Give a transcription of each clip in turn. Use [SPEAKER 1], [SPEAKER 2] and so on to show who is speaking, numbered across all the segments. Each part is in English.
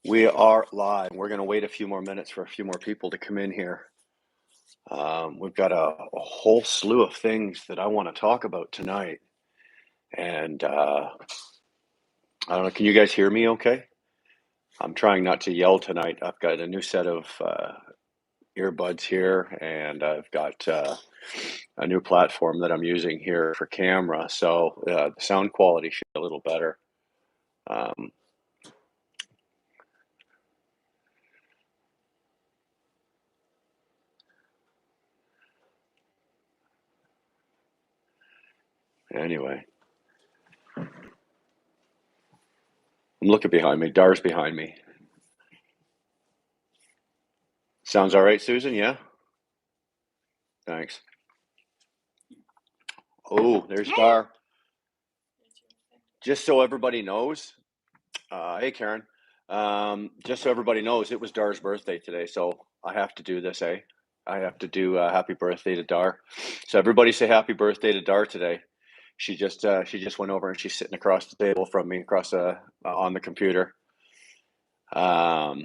[SPEAKER 1] We are live. We're going to wait a few more minutes for a few more people to come in here. We've got a whole slew of things that I want to talk about tonight. And I don't know, can you guys hear me okay? I'm trying not to yell tonight. I've got a new set of earbuds here, and I've got a new platform that I'm using here for camera. So the sound quality should be a little better. Anyway, I'm looking behind me. Dar's behind me. Sounds all right, Susan? Yeah? Thanks. Oh, there's Dar. Just so everybody knows, hey Karen, just so everybody knows, it was Dar's birthday today, so I have to do this, eh? I have to do happy birthday to Dar. So everybody say happy birthday to Dar today. She just went over and she's sitting across the table from me, across on the computer. There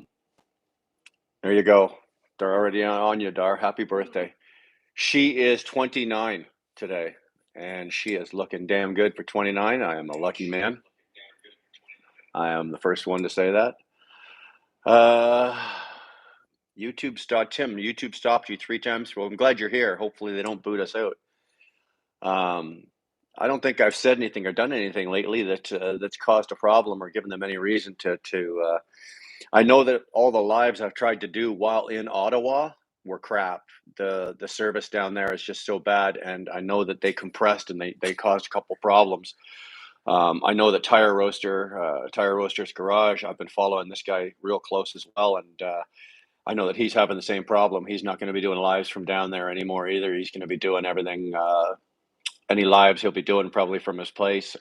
[SPEAKER 1] you go. They're already on you, Dar. Happy birthday. She is 29 today, and she is looking damn good for 29. I am a lucky man. I am the first one to say that. YouTube stopped you 3 times. Well, I'm glad you're here. Hopefully they don't boot us out. I don't think I've said anything or done anything lately that's caused a problem or given them any reason to. I know that all the lives I've tried to do while in Ottawa were crap. The service down there is just so bad, and I know that they compressed and they caused a couple problems. I know that Tire Roaster's Garage, I've been following this guy real close as well, and I know that he's having the same problem. He's not going to be doing lives from down there anymore either. He's going to be doing everything, any lives he'll be doing probably from his place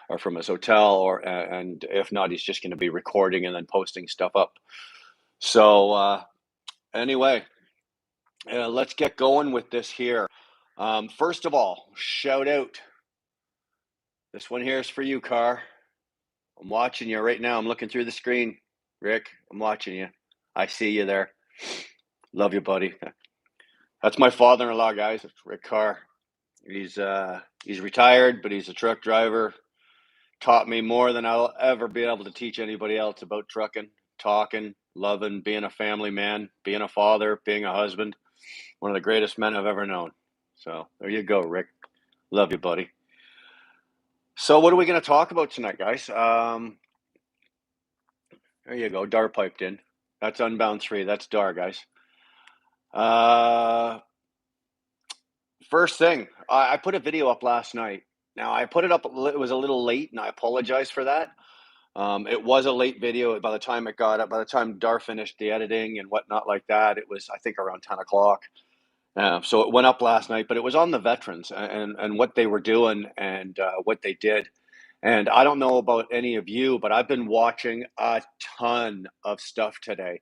[SPEAKER 1] or from his hotel, and if not, he's just going to be recording and then posting stuff up. So anyway, let's get going with this here. First of all, shout out. This one here is for you, Car. I'm watching you right now. I'm looking through the screen. Rick, I'm watching you. I see you there. Love you, buddy. That's my father-in-law, guys. It's Rick Carr. He's retired, but he's a truck driver. Taught me more than I'll ever be able to teach anybody else about trucking, talking, loving, being a family man, being a father, being a husband. One of the greatest men I've ever known. So there you go, Rick. Love you, buddy. So what are we going to talk about tonight, guys? There you go. Dar piped in. That's Unbound 3. That's Dar, guys. First thing, I put a video up last night. Now, I put it up, it was a little late, and I apologize for that. It was a late video. By the time it got up, by the time Dar finished the editing and whatnot like that, it was, I think, around 10 o'clock. So it went up last night, but it was on the veterans and what they were doing and what they did. And I don't know about any of you, but I've been watching a ton of stuff today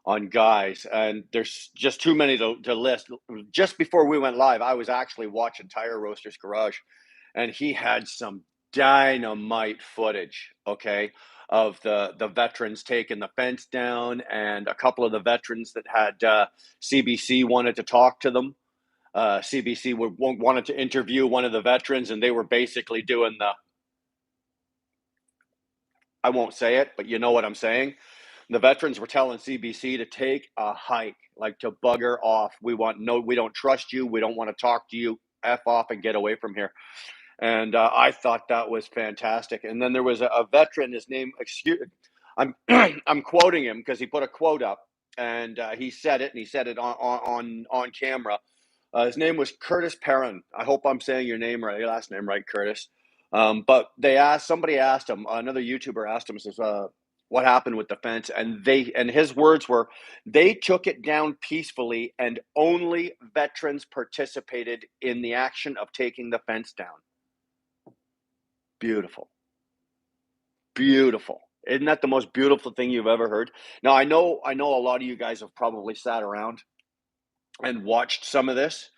[SPEAKER 1] on guys, and there's just too many to list. Just before we went live, I was actually watching Tire Roaster's Garage, and he had some dynamite footage, okay, of the veterans taking the fence down, and a couple of the veterans that had CBC wanted to talk to them. CBC wanted to interview one of the veterans, and they were basically doing I won't say it, but you know what I'm saying. The veterans were telling CBC to take a hike, like to bugger off. We don't trust you. We don't want to talk to you. F off and get away from here. And I thought that was fantastic. And then there was a veteran. His name, I'm I'm quoting him because he put a quote up, and he said it, and he said it on camera. His name was Curtis Perrin. I hope I'm saying your last name right, Curtis. But somebody asked him, another YouTuber asked him, says, what happened with the fence? And his words were, they took it down peacefully, and only veterans participated in the action of taking the fence down. Beautiful. Beautiful. Isn't that the most beautiful thing you've ever heard? Now, I know a lot of you guys have probably sat around and watched some of this.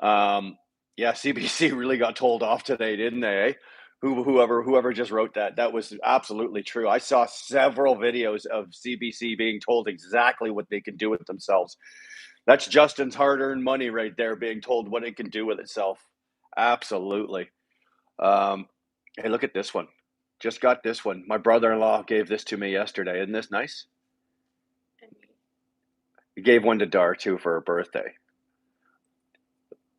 [SPEAKER 1] Yeah, CBC really got told off today, didn't they? Whoever just wrote that, that was absolutely true. I saw several videos of CBC being told exactly what they can do with themselves. That's Justin's hard-earned money right there, being told what it can do with itself. Absolutely. Um, hey, look at this one. Just got this one. My brother-in-law gave this to me yesterday. Isn't this nice? He gave one to Dar too for her birthday.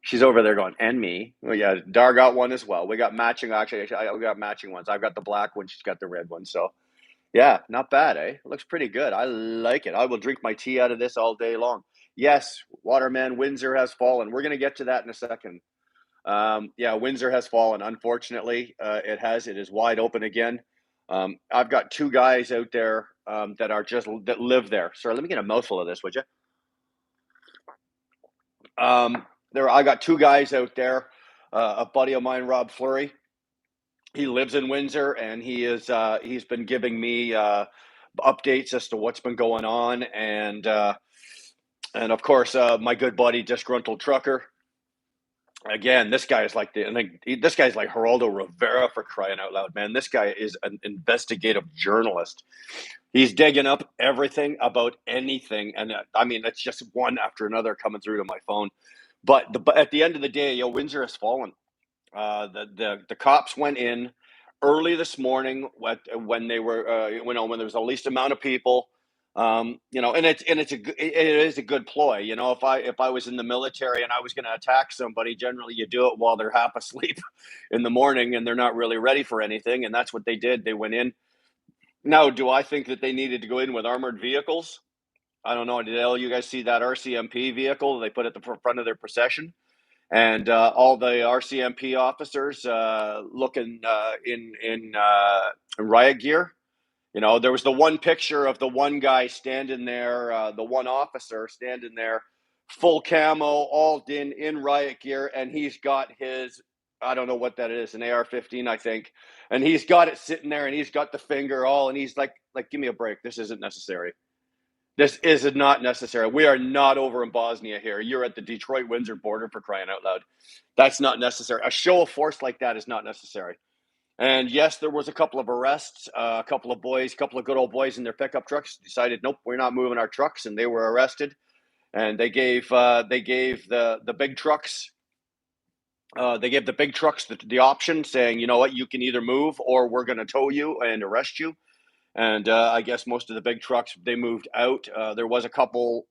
[SPEAKER 1] She's over there going, and me. Well, yeah, Dar got one as well. We got matching. Actually, we got matching ones. I've got the black one. She's got the red one. So, yeah, not bad, eh? It looks pretty good. I like it. I will drink my tea out of this all day long. Yes, Waterman, Windsor has fallen. We're going to get to that in a second. Yeah, Windsor has fallen. Unfortunately, it has. It is wide open again. I've got two guys out there that live there. Sorry, let me get a mouthful of this, would you? I got two guys out there. A buddy of mine, Rob Fleury. He lives in Windsor, and he's been giving me updates as to what's been going on, and of course, my good buddy, Disgruntled Trucker. Again, this guy is like this guy's like Geraldo Rivera, for crying out loud, man. This guy is an investigative journalist. He's digging up everything about anything, and I mean, it's just one after another coming through to my phone. But at the end of the day, Windsor has fallen. The cops went in early this morning when they were when there was the least amount of people. And it is a good ploy. If I was in the military and I was going to attack somebody, generally you do it while they're half asleep in the morning and they're not really ready for anything. And that's what they did. They went in. Now, do I think that they needed to go in with armored vehicles? I don't know. Did all you guys see that RCMP vehicle they put at the front of their procession? And all the RCMP officers looking in riot gear. There was the one picture of the one guy standing there, the one officer standing there, full camo, all in riot gear, and he's got his, I don't know what that is, an AR-15, I think, and he's got it sitting there, and he's got the finger all, and he's like, give me a break. This isn't necessary. This is not necessary. We are not over in Bosnia here. You're at the Detroit-Windsor border, for crying out loud. That's not necessary. A show of force like that is not necessary. And yes, there was a couple of arrests. A couple of good old boys in their pickup trucks decided, nope, we're not moving our trucks, and they were arrested. And they gave the big trucks. They gave the big trucks the option, saying, you know what, you can either move or we're going to tow you and arrest you. And I guess most of the big trucks, they moved out. There was a couple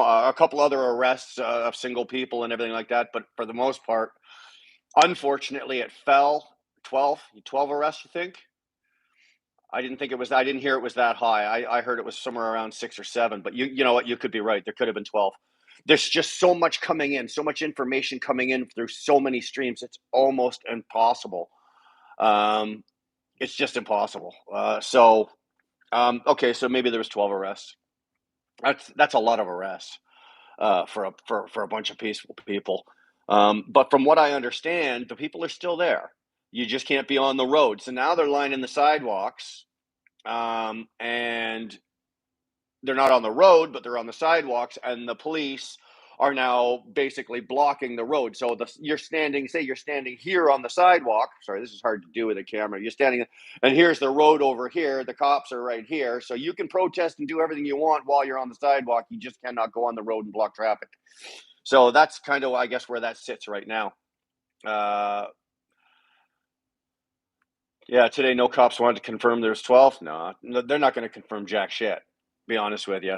[SPEAKER 1] other arrests of single people and everything like that, but for the most part, unfortunately, it fell. 12 arrests, you think? I didn't hear it was that high. I heard it was somewhere around 6 or 7, but you know what, you could be right. There could have been 12. There's just so much coming in, so much information coming in through so many streams. It's almost impossible. It's just impossible. Okay, so maybe there was 12 arrests. That's a lot of arrests for a bunch of peaceful people. But from what I understand, the people are still there. You just can't be on the road. So now they're lining the sidewalks, and they're not on the road, but they're on the sidewalks, and the police are now basically blocking the road. So you're standing here on the sidewalk. Sorry, this is hard to do with a camera. You're standing, and here's the road over here. The cops are right here. So you can protest and do everything you want while you're on the sidewalk. You just cannot go on the road and block traffic. So that's kind of, I guess, where that sits right now. Yeah, today no cops wanted to confirm there's 12. No, they're not going to confirm jack shit, be honest with you.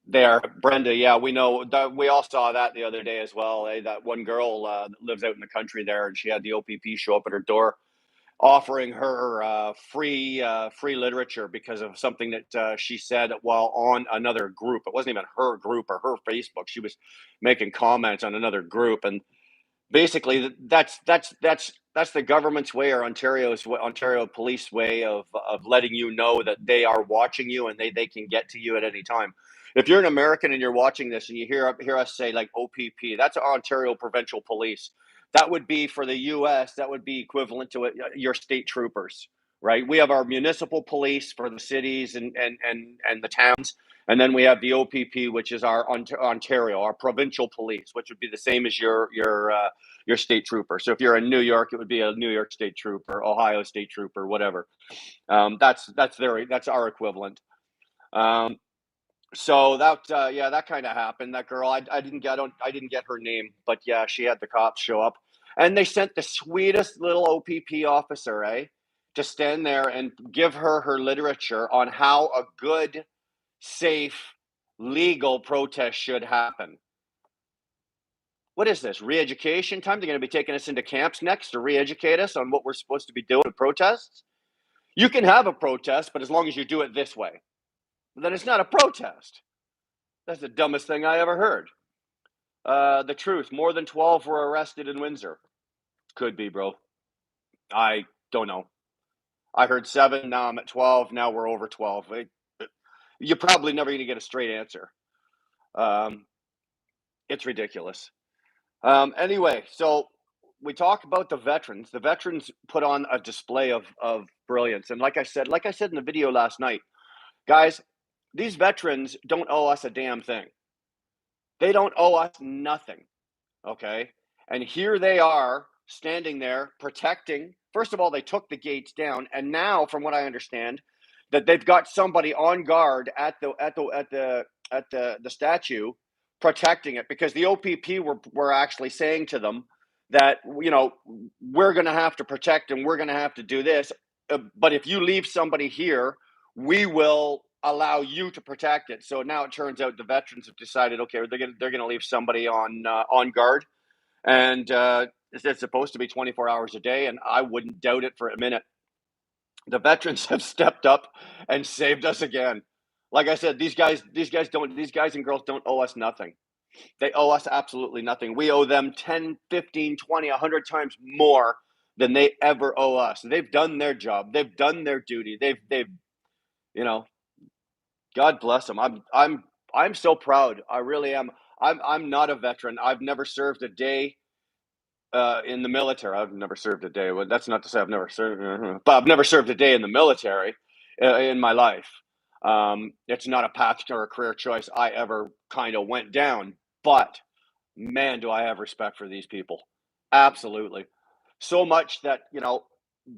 [SPEAKER 1] There, Brenda, yeah, we know. We all saw that the other day as well. That one girl lives out in the country there, and she had the OPP show up at her door offering her free literature because of something that she said while on another group. It wasn't even her group or her Facebook. She was making comments on another group, and basically that's the government's way, or Ontario police way of letting you know that they are watching you and they can get to you at any time. If you're an American and you're watching this and you hear us say like OPP, that's Ontario Provincial Police. That would be, for the US, that would be equivalent to your state troopers, right? We have our municipal police for the cities and the towns, And then we have the OPP, which is our Ontario, our provincial police, which would be the same as your state trooper. So if you're in New York, it would be a New York State Trooper, Ohio State Trooper, whatever. That's our equivalent. So that kind of happened. That girl, I didn't get her name, but yeah, she had the cops show up, and they sent the sweetest little OPP officer, to stand there and give her literature on how a good, safe, legal protest should happen. What is this, re-education time? They're going to be taking us into camps next to re-educate us on what we're supposed to be doing in protests? You can have a protest, but as long as you do it this way, then it's not a protest. That's the dumbest thing I ever heard. The truth, more than 12 were arrested in Windsor. Could be, bro. I don't know. I heard 7, now I'm at 12, now we're over 12. You're probably never going to get a straight answer. It's ridiculous. Anyway, so we talk about the veterans. The veterans put on a display of brilliance. And like I said in the video last night, guys, these veterans don't owe us a damn thing. They don't owe us nothing. Okay. And here they are standing there protecting. First of all, they took the gates down. And now, from what I understand, that they've got somebody on guard at the statue protecting it, because the OPP were actually saying to them that, we're going to have to protect and we're going to have to do this. But if you leave somebody here, we will allow you to protect it. So now it turns out the veterans have decided, okay, they're going to leave somebody on guard, and it's supposed to be 24 hours a day, and I wouldn't doubt it for a minute. The veterans have stepped up and saved us again. Like I said, these guys and girls don't owe us nothing. They owe us absolutely nothing. We owe them 10, 15, 20, 100 times more than they ever owe us. They've done their job. They've done their duty. They've God bless them. I'm so proud. I really am. I'm not a veteran. I've never served a day in the military. I've never served a day. Well, that's not to say I've never served, but I've never served a day in the military in my life. It's not a path or a career choice I ever kind of went down. But man, do I have respect for these people. Absolutely. So much that,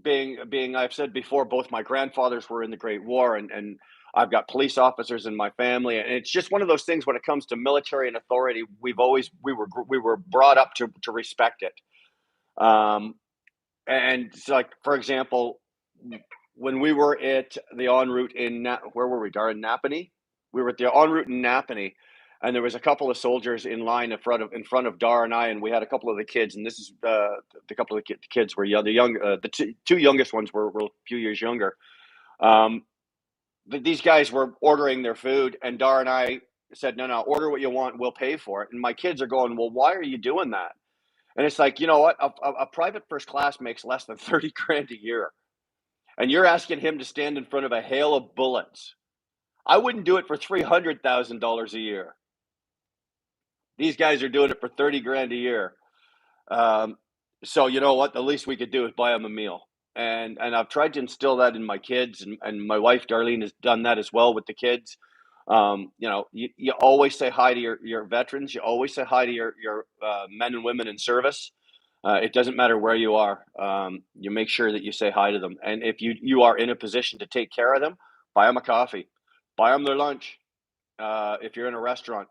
[SPEAKER 1] being I've said before, both my grandfathers were in the Great War, and I've got police officers in my family, and it's just one of those things when it comes to military and authority. We were brought up to respect it. And it's like, for example, when we were at the en route where were we, Dar, in Napanee? We were at the en route in Napanee, and there was a couple of soldiers in line in front of Dar and I, and we had a couple of the kids, and this is the couple of the kids were young. The two youngest ones were a few years younger. These guys were ordering their food, and Dar and I said, no, order what you want, we'll pay for it. And my kids are going, well, why are you doing that? And it's like, you know what? A private first class makes less than 30 grand a year. And you're asking him to stand in front of a hail of bullets. I wouldn't do it for $300,000 a year. These guys are doing it for 30 grand a year. So you know what? The least we could do is buy them a meal. And I've tried to instill that in my kids, and my wife, Darlene, has done that as well with the kids. You always say hi to your veterans. You always say hi to your men and women in service. It doesn't matter where you are. You make sure that you say hi to them. And if you are in a position to take care of them, buy them a coffee, buy them their lunch. If you're in a restaurant,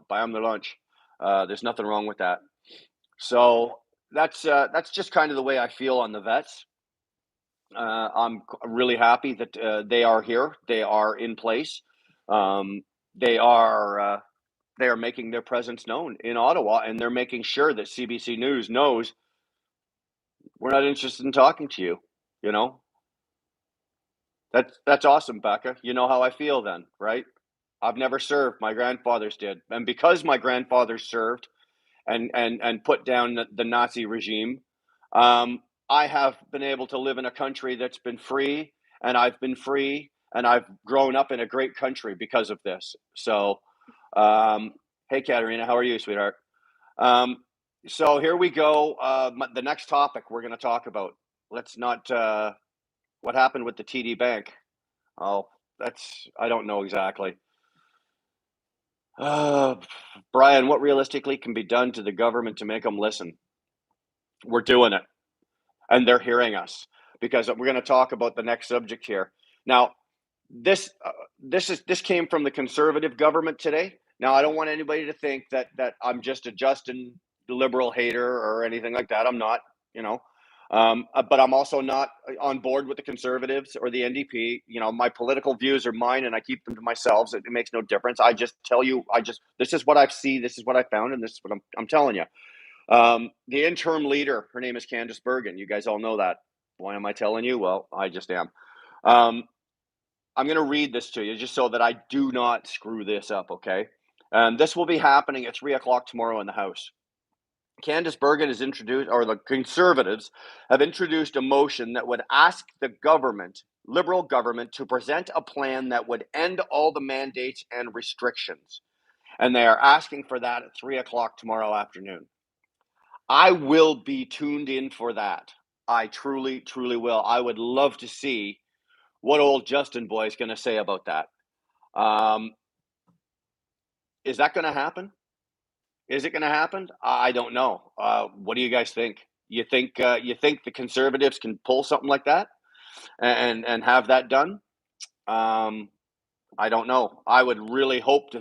[SPEAKER 1] buy them their lunch. There's nothing wrong with that. So that's just kind of the way I feel on the vets. I'm really happy that they are here. They are in place. They are making their presence known in Ottawa, and they're making sure that CBC News knows we're not interested in talking to you. That's awesome, Becca. You know how I feel then, right? I've never served. My grandfathers did, and because my grandfathers served and put down the Nazi regime, I have been able to live in a country that's been free, and I've been free, and I've grown up in a great country because of this. So, hey, Katerina, how are you, sweetheart? So here we go. The next topic we're going to talk about. Let's not. What happened with the TD Bank? Oh, I don't know exactly. Uh, Brian, what realistically can be done to the government to make them listen? We're doing it, and they're hearing us because we're going to talk about the next subject here. Now, this came from the conservative government today. Now, I don't want anybody to think that I'm just a Justin liberal hater or anything like that. I'm not, you know, but I'm also not on board with the conservatives or the NDP. You know, my political views are mine, and I keep them to myself. It makes no difference. I just tell you, this is what I see, this is what I found, and this is what I'm telling you. The interim leader, her name is Candice Bergen. You guys all know that. Why am I telling you? Well, I just am. Um, I'm going to read this to you just so that I do not screw this up, okay? And this will be happening at 3 o'clock tomorrow in the House. Candice Bergen has introduced, or the Conservatives have introduced a motion that would ask the government, Liberal government, to present a plan that would end all the mandates and restrictions. And they are asking for that at 3 o'clock tomorrow afternoon. I will be tuned in for that. I truly, truly will. I would love to see what old Justin boy is going to say about that. Um, is that going to happen? Is it going to happen? I don't know. What do you guys think? You think the conservatives can pull something like that and have that done? Um, I don't know. I would really hope.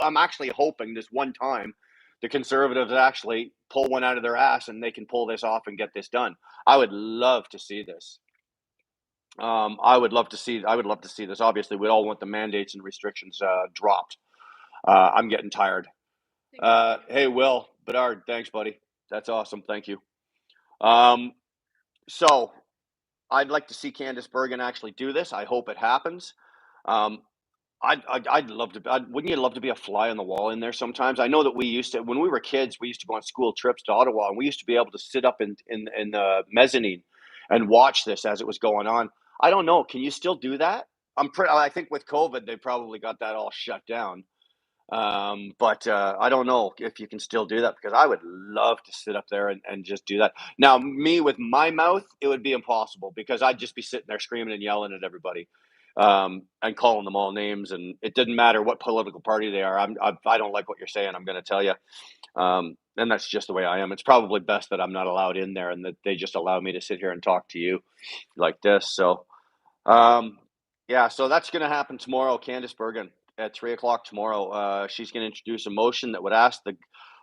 [SPEAKER 1] I'm actually hoping this one time the conservatives actually pull one out of their ass and they can pull this off and get this done. I would love to see this. I would love to see. I would love to see this. Obviously, we all want the mandates and restrictions dropped. I'm getting tired. Hey, Will Bedard, thanks, buddy. That's awesome. Thank you. Um, so I'd like to see Candice Bergen actually do this. I hope it happens. Um, I'd love to. Wouldn't you love to be a fly on the wall in there sometimes? I know that we used to, when we were kids, we used to go on school trips to Ottawa, and we used to be able to sit up in the mezzanine and watch this as it was going on. I don't know. Can you still do that? I think with COVID, they probably got that all shut down. But I don't know if you can still do that because I would love to sit up there and just do that. Now, me with my mouth, it would be impossible because I'd just be sitting there screaming and yelling at everybody and calling them all names. And it didn't matter what political party they are. I don't like what you're saying. I'm going to tell you. And that's just the way I am. It's probably best that I'm not allowed in there and that they just allow me to sit here and talk to you like this. So, um, yeah, so that's going to happen tomorrow. Candice Bergen at 3 o'clock tomorrow. She's going to introduce a motion that would ask the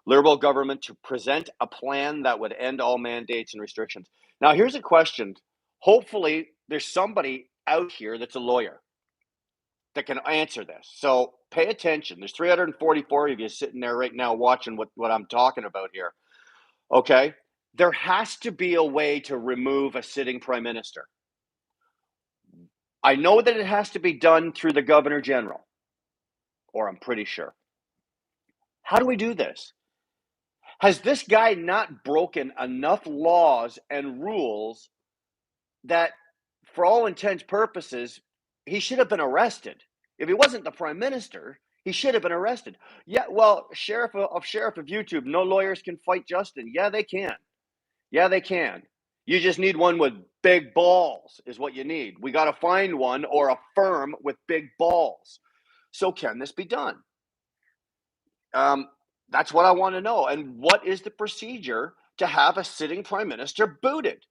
[SPEAKER 1] Liberal government to present a plan that would end all mandates and restrictions. Now, here's a question. Hopefully, there's somebody out here that's a lawyer that can answer this. So pay attention. There's 344 of you sitting there right now watching what I'm talking about here. Okay? There has to be a way to remove a sitting prime minister. I know that it has to be done through the governor general, or I'm pretty sure. How do we do this? Has this guy not broken enough laws and rules that, for all intents purposes, he should have been arrested? If he wasn't the prime minister, he should have been arrested. Yeah, well, sheriff of YouTube, no lawyers can fight Justin. Yeah, they can. Yeah, they can. You just need one with big balls, is what you need. We got to find one or a firm with big balls. So, can this be done? Um, that's what I want to know. And what is the procedure to have a sitting prime minister booted?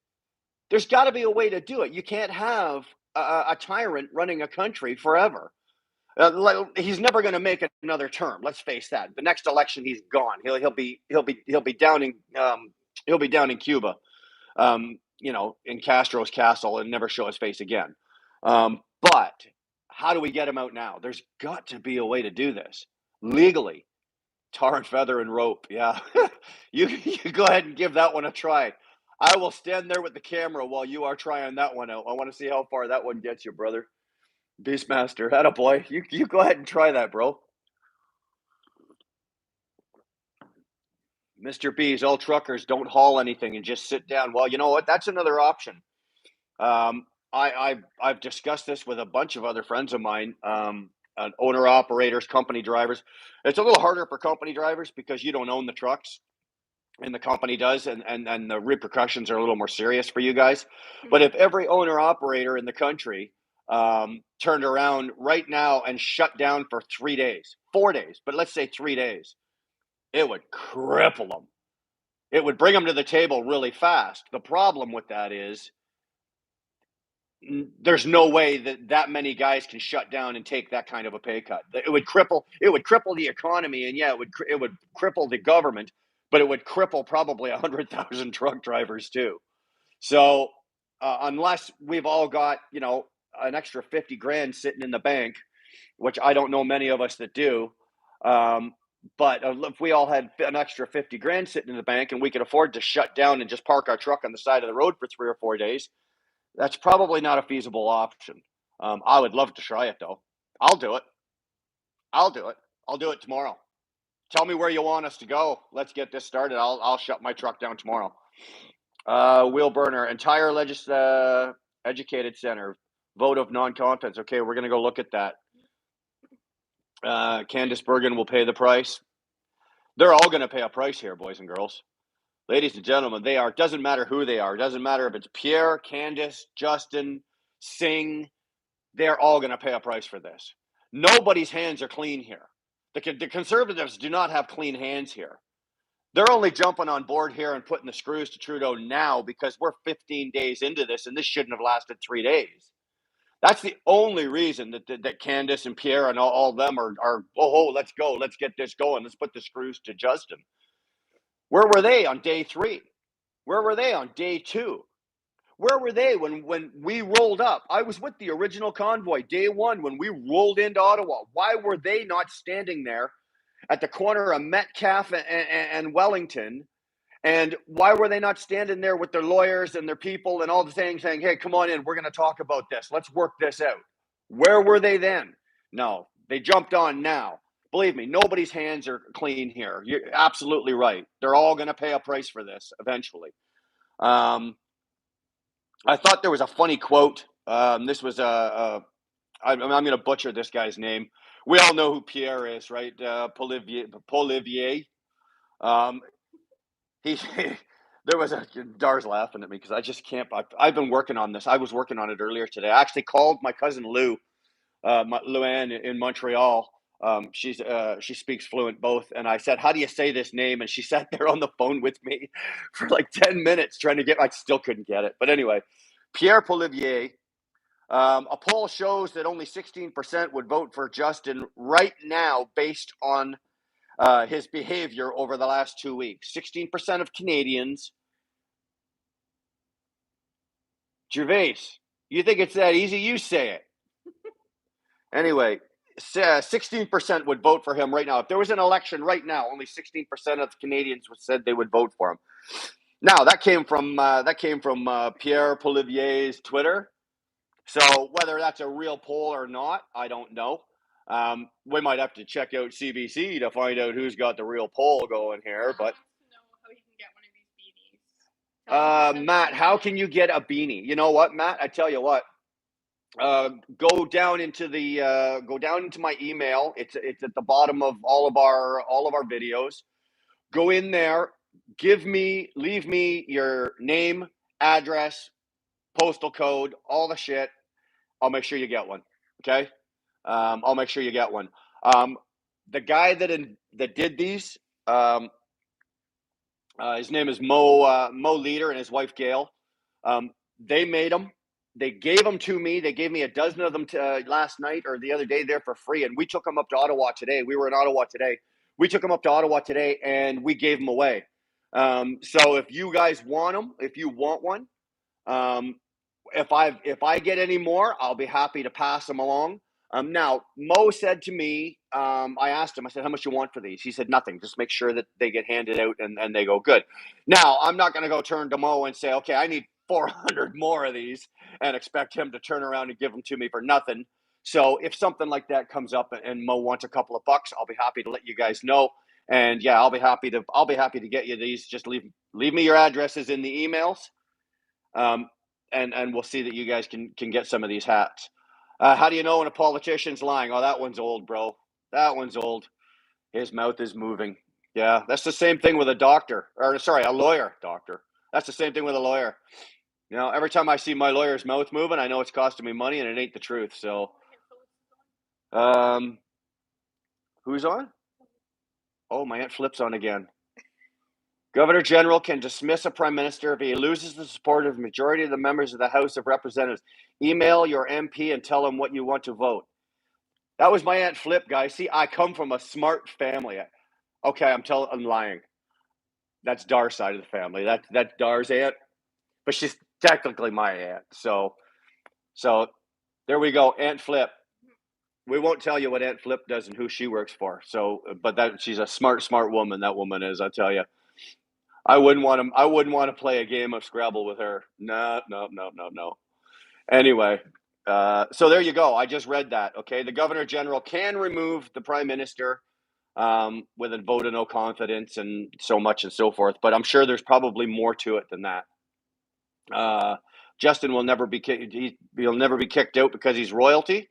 [SPEAKER 1] There's got to be a way to do it. You can't have a tyrant running a country forever. He's never going to make another term. Let's face that. The next election, he's gone. He'll be down in Cuba, in Castro's castle, and never show his face again. But how do we get him out now? There's got to be a way to do this legally. Tar and feather and rope. Yeah, you go ahead and give that one a try. I will stand there with the camera while you are trying that one out. I want to see how far that one gets you, brother. Beastmaster, attaboy. You go ahead and try that, bro. Mr. B's, all truckers don't haul anything and just sit down. Well, you know what? That's another option. I've discussed this with a bunch of other friends of mine, owner operators, company drivers. It's a little harder for company drivers because you don't own the trucks and the company does, and the repercussions are a little more serious for you guys. But if every owner operator in the country turned around right now and shut down for 3 days, 4 days, but let's say 3 days, it would cripple them. It would bring them to the table really fast. The problem with that is there's no way that many guys can shut down and take that kind of a pay cut. It would cripple the economy, and yeah, it would cripple the government, but it would cripple probably 100,000 truck drivers too. So unless we've all got, an extra 50 grand sitting in the bank, which I don't know many of us that do, but if we all had an extra 50 grand sitting in the bank and we could afford to shut down and just park our truck on the side of the road for 3 or 4 days, that's probably not a feasible option. I would love to try it though. I'll do it. I'll do it. I'll do it tomorrow. Tell me where you want us to go. Let's get this started. I'll shut my truck down tomorrow. Wheelburner, entire educated center, vote of non-confidence. Okay, we're gonna go look at that. Candice Bergen will pay the price. They're all gonna pay a price here, boys and girls. Ladies and gentlemen, they are. Doesn't matter who they are. Doesn't matter if it's Pierre, Candice, Justin, Singh. They're all going to pay a price for this. Nobody's hands are clean here. The Conservatives do not have clean hands here. They're only jumping on board here and putting the screws to Trudeau now because we're 15 days into this, and this shouldn't have lasted 3 days. That's the only reason that Candice and Pierre and all of them are let's go, let's get this going, let's put the screws to Justin. Where were they on day 3? Where were they on day 2? Where were they when we rolled up? I was with the original convoy, day 1, when we rolled into Ottawa. Why were they not standing there at the corner of Metcalfe and Wellington? And why were they not standing there with their lawyers and their people and all the things saying, hey, come on in, we're going to talk about this. Let's work this out. Where were they then? No, they jumped on now. Believe me, nobody's hands are clean here. You're absolutely right. They're all going to pay a price for this eventually. I thought there was a funny quote. This was I'm going to butcher this guy's name. We all know who Pierre is, right? Polivier. There was Dar's laughing at me because I just can't. I've been working on this. I was working on it earlier today. I actually called my cousin Lou, Luann in Montreal. She speaks fluent both, and I said, "How do you say this name?" And she sat there on the phone with me for like 10 minutes trying to get. I still couldn't get it, but anyway, Pierre Polivier. A poll shows that only 16% would vote for Justin right now, based on his behavior over the last 2 weeks. 16% of Canadians. Gervais, you think it's that easy? You say it. Anyway, 16% would vote for him right now. If there was an election right now, only 16% of Canadians said they would vote for him. Now that came from Pierre Polivier's Twitter. So whether that's a real poll or not, I don't know. We might have to check out CBC to find out who's got the real poll going here. But Matt, how can you get a beanie? You know what, Matt? I tell you what. Go down into my email. It's at the bottom of all of our videos. Go in there. Leave me your name, address, postal code, all the shit. I'll make sure you get one. Okay. I'll make sure you get one. The guy that did these, his name is Mo Leader, and his wife Gail. They made them. They gave them to me. They gave me a dozen of them last night or the other day there for free, and we took them up to Ottawa today. We were in Ottawa today. We took them up to Ottawa today, and we gave them away. So if you guys want them, if you want one, if I get any more, I'll be happy to pass them along. Now, Mo said to me, I asked him, I said, how much you want for these? He said, nothing. Just make sure that they get handed out and they go good. Now, I'm not going to go turn to Mo and say, okay, I need 400 more of these and expect him to turn around and give them to me for nothing. So if something like that comes up and Mo wants a couple of bucks, I'll be happy to let you guys know. And yeah, I'll be happy to get you these. Just leave me your addresses in the emails. And we'll see that you guys can get some of these hats. How do you know when a politician's lying? Oh, that one's old, bro. That one's old. His mouth is moving. Yeah, that's the same thing with a doctor. A lawyer, doctor. That's the same thing with a lawyer. You know, every time I see my lawyer's mouth moving, I know it's costing me money and it ain't the truth. So, who's on? Oh, my Aunt Flip's on again. Governor General can dismiss a prime minister if he loses the support of the majority of the members of the House of Representatives. Email your MP and tell him what you want to vote. That was my Aunt Flip, guys. See, I come from a smart family. Okay, I'm lying. That's Dar's side of the family. That's Dar's aunt, but she's technically my aunt. So there we go, Aunt Flip. We won't tell you what Aunt Flip does and who she works for. So, but that she's a smart woman. That woman is. I tell you, I wouldn't want to. I wouldn't want to play a game of Scrabble with her. No, no, no, no, no. Anyway, so there you go. I just read that. Okay, the Governor General can remove the Prime Minister with a vote of no confidence and so much and so forth. But I'm sure there's probably more to it than that. Justin will never be he'll never be kicked out because he's royalty.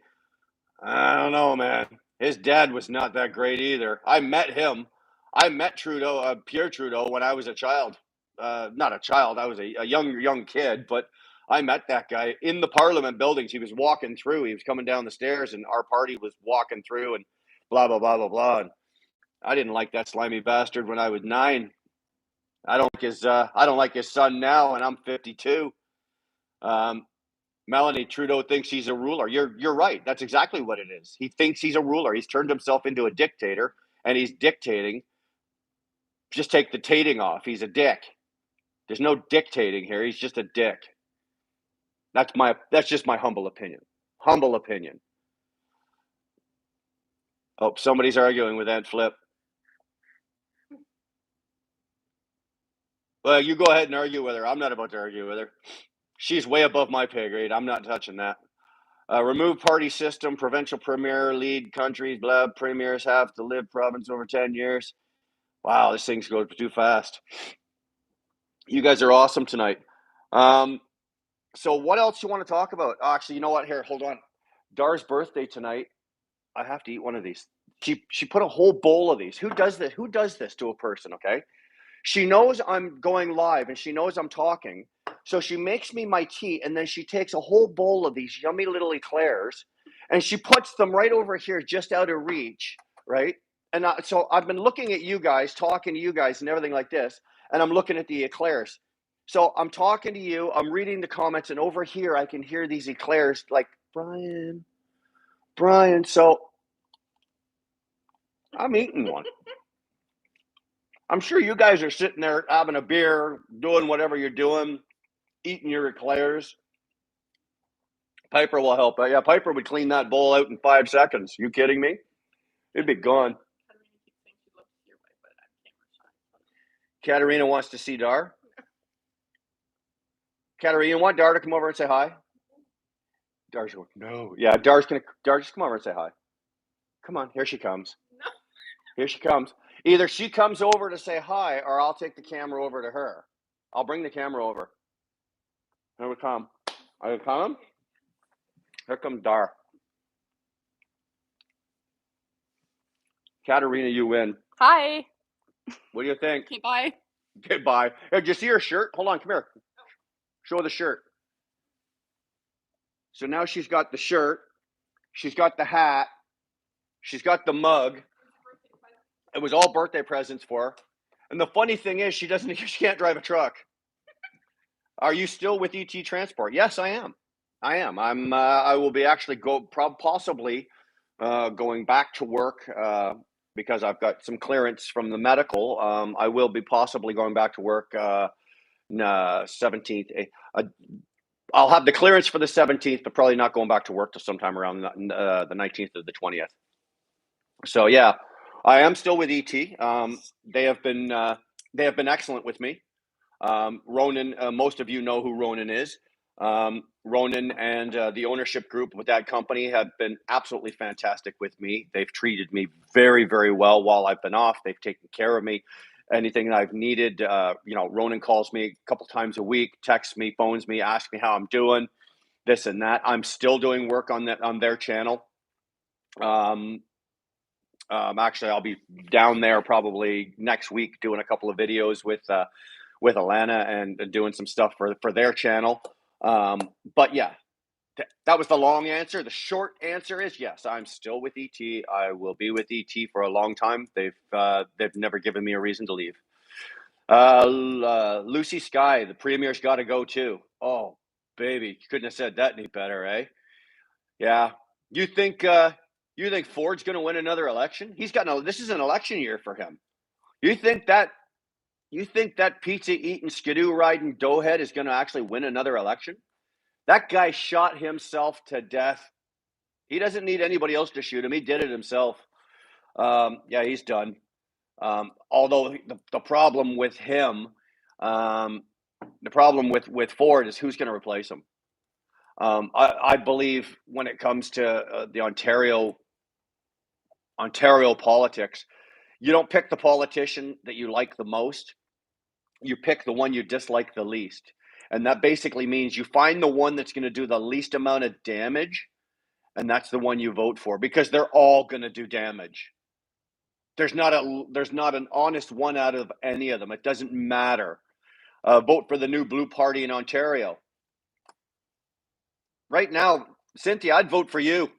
[SPEAKER 1] I don't know, man. His dad was not that great either. I met him. I met Trudeau, Pierre Trudeau, when I was a child. Not a child. I was a young kid, but I met that guy in the Parliament buildings. He was walking through. He was coming down the stairs, and our party was walking through, and blah blah blah blah blah. And I didn't like that slimy bastard when I was 9. I don't like his son now, and I'm 52. Um, Melanie, Trudeau thinks he's a ruler. You're right. That's exactly what it is. He thinks he's a ruler. He's turned himself into a dictator, and he's dictating. Just take the tating off. He's a dick. There's no dictating here. He's just a dick. That's just my humble opinion. Humble opinion. Oh, somebody's arguing with Aunt Flip. Well, you go ahead and argue with her. I'm not about to argue with her. She's way above my pay grade. I'm not touching that. Remove party system, provincial premier, lead countries, blah, premiers have to live province over 10 years. Wow, this thing's going too fast. You guys are awesome tonight. So what else you want to talk about? Oh, actually, you know what? Here, hold on. Dar's birthday tonight. I have to eat one of these. She put a whole bowl of these. Who does this? Who does this to a person, okay? She knows I'm going live and she knows I'm talking. So she makes me my tea and then she takes a whole bowl of these yummy little eclairs and she puts them right over here just out of reach, right? And so I've been looking at you guys, talking to you guys and everything like this, and I'm looking at the eclairs. So I'm talking to you, I'm reading the comments, and over here I can hear these eclairs like, Brian. So I'm eating one. I'm sure you guys are sitting there having a beer, doing whatever you're doing, eating your eclairs. Piper will help. Yeah, Piper would clean that bowl out in 5 seconds. You kidding me? It'd be gone. Katarina wants to see Dar. Katarina, you want Dar to come over and say hi? Dar's going, no. Yeah, Dar, just come over and say hi. Come on, here she comes. No. Here she comes. Either she comes over to say hi, or I'll take the camera over to her. I'll bring the camera over. Here we come. Are you coming? Here comes Dar. Katarina, you win.
[SPEAKER 2] Hi.
[SPEAKER 1] What do you think?
[SPEAKER 2] Okay, bye.
[SPEAKER 1] Okay, bye. Hey, did you see her shirt? Hold on, come here. Show the shirt. So now she's got the shirt. She's got the hat. She's got the mug. It was all birthday presents for her. And the funny thing is, she can't drive a truck. Are you still with ET Transport? Yes, I am. I will be actually possibly going back to work because I've got some clearance from the medical. I will be possibly going back to work 17th. I'll have the clearance for the 17th, but probably not going back to work till sometime around the 19th or the 20th. So yeah, I am still with ET. They have been excellent with me. Ronan, most of you know who Ronan is. Ronan and the ownership group with that company have been absolutely fantastic with me. They've treated me very, very well while I've been off. They've taken care of me. Anything that I've needed, Ronan calls me a couple times a week, texts me, phones me, asks me how I'm doing, this and that. I'm still doing work on their channel. Actually, I'll be down there probably next week doing a couple of videos with with Alana and doing some stuff for their channel. But yeah, that was the long answer. The short answer is yes, I'm still with ET. I will be with ET for a long time. They've never given me a reason to leave. Lucy Sky, the premier's got to go too. Oh, baby, couldn't have said that any better, eh? Yeah. You think Ford's going to win another election? This is an election year for him. You think that pizza eating, skidoo riding doughhead is going to actually win another election? That guy shot himself to death. He doesn't need anybody else to shoot him. He did it himself. Yeah, he's done. Although the problem with him, the problem with Ford is who's going to replace him. I believe when it comes to the Ontario politics, you don't pick the politician that you like the most. You pick the one you dislike the least. And that basically means you find the one that's going to do the least amount of damage, and that's the one you vote for, because they're all going to do damage. There's not an honest one out of any of them. It doesn't matter. Vote for the new Blue Party in Ontario. Right now, Cynthia, I'd vote for you.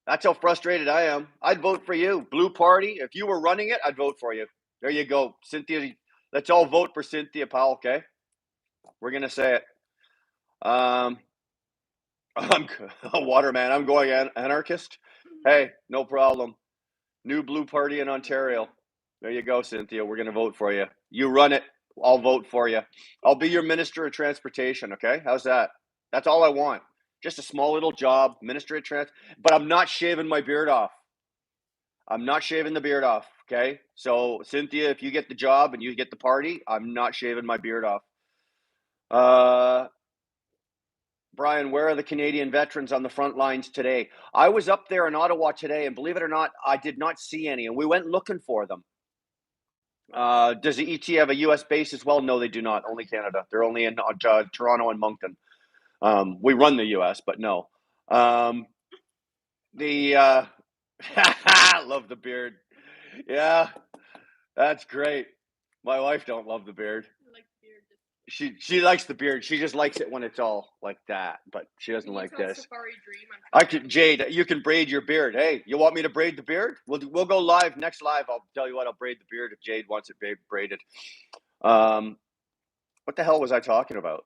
[SPEAKER 1] That's how frustrated I am. I'd vote for you. Blue Party, if you were running it, I'd vote for you. There you go. Cynthia, let's all vote for Cynthia Powell, okay? We're going to say it. I'm a waterman. I'm going anarchist. Hey, no problem. New Blue Party in Ontario. There you go, Cynthia. We're going to vote for you. You run it. I'll vote for you. I'll be your Minister of Transportation, okay? How's that? That's all I want. Just a small little job, Minister of Trans. But I'm not shaving my beard off. I'm not shaving the beard off, okay? So, Cynthia, if you get the job and you get the party, I'm not shaving my beard off. Brian, where are the Canadian veterans on the front lines today? I was up there in Ottawa today, and believe it or not, I did not see any, and we went looking for them. Does the ET have a U.S. base as well? No, they do not. Only Canada. They're only in Toronto and Moncton. We run the U.S., but no. Love the beard. Yeah, that's great. My wife don't love the beard. She likes the beard. She just likes it when it's all like that, but she doesn't like this. Jade, you can braid your beard. Hey, you want me to braid the beard? We'll go live. Next live, I'll tell you what, I'll braid the beard if Jade wants it braided. What the hell was I talking about?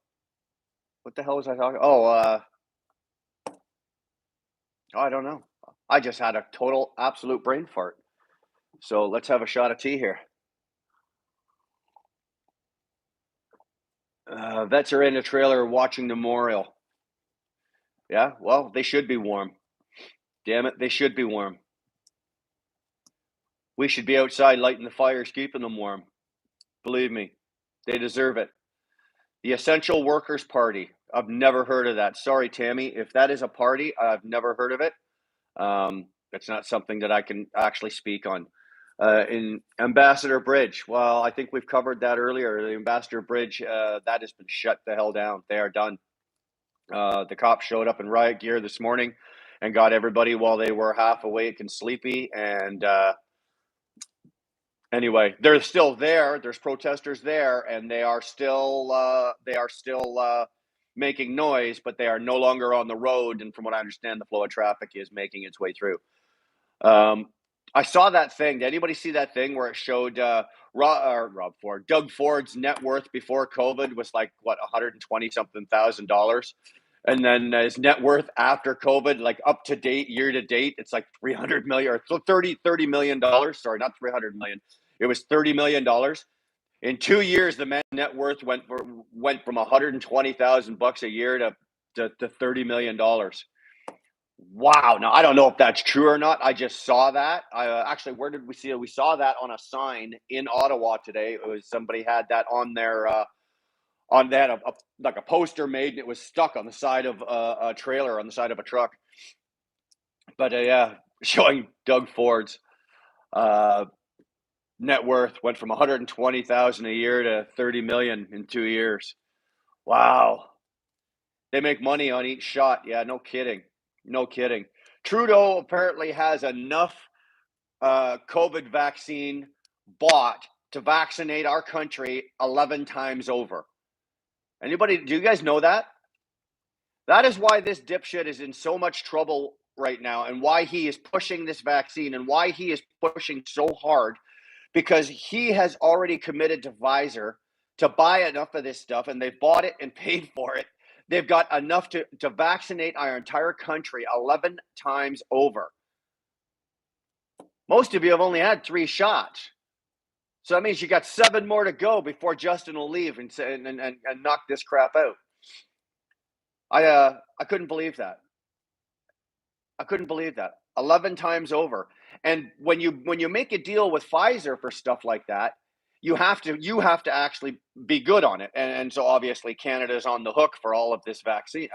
[SPEAKER 1] Oh, I don't know. I just had a total absolute brain fart. So let's have a shot of tea here. Vets are in a trailer watching the memorial. Yeah, well, they should be warm. Damn it, they should be warm. We should be outside lighting the fires, keeping them warm. Believe me, they deserve it. The Essential Workers Party. I've never heard of that. Sorry, Tammy. If that is a party, I've never heard of it. It's not something that I can actually speak on. In Ambassador Bridge, well, I think we've covered that earlier. The Ambassador Bridge, that has been shut the hell down. They are done. The cops showed up in riot gear this morning and got everybody while they were half awake and sleepy. And anyway, they're still there. There's protesters there, and they are still making noise, but they are no longer on the road. And from what I understand, the flow of traffic is making its way through. I saw that thing. Did anybody see that thing where it showed Doug Ford's net worth before COVID was like what, $120-something thousand, and then his net worth after COVID, like up to date, year to date, it's like $300 million or $30 million. Sorry, not 300 million. It was $30 million. In 2 years, the man's net worth went from $120,000 a year to $30 million. Wow. Now, I don't know if that's true or not. I just saw that. Actually, where did we see it? We saw that on a sign in Ottawa today. It was somebody had that on their like a poster made, and it was stuck on the side of a trailer on the side of a truck. But yeah, showing Doug Ford's net worth went from 120,000 a year to 30 million in 2 years. Wow. They make money on each shot. Yeah, no kidding. No kidding. Trudeau apparently has enough COVID vaccine bought to vaccinate our country 11 times over. Anybody, do you guys know that? That is why this dipshit is in so much trouble right now, and why he is pushing this vaccine, and why he is pushing so hard, because he has already committed to Pfizer to buy enough of this stuff, and they've bought it and paid for it. They've got enough to vaccinate our entire country 11 times over. Most of you have only had 3 shots. So that means you got 7 more to go before Justin will leave and knock this crap out. I couldn't believe that. I couldn't believe that. 11 times over. And when you make a deal with Pfizer for stuff like that, you have to actually be good on it. And so obviously Canada's on the hook for all of this vaccine.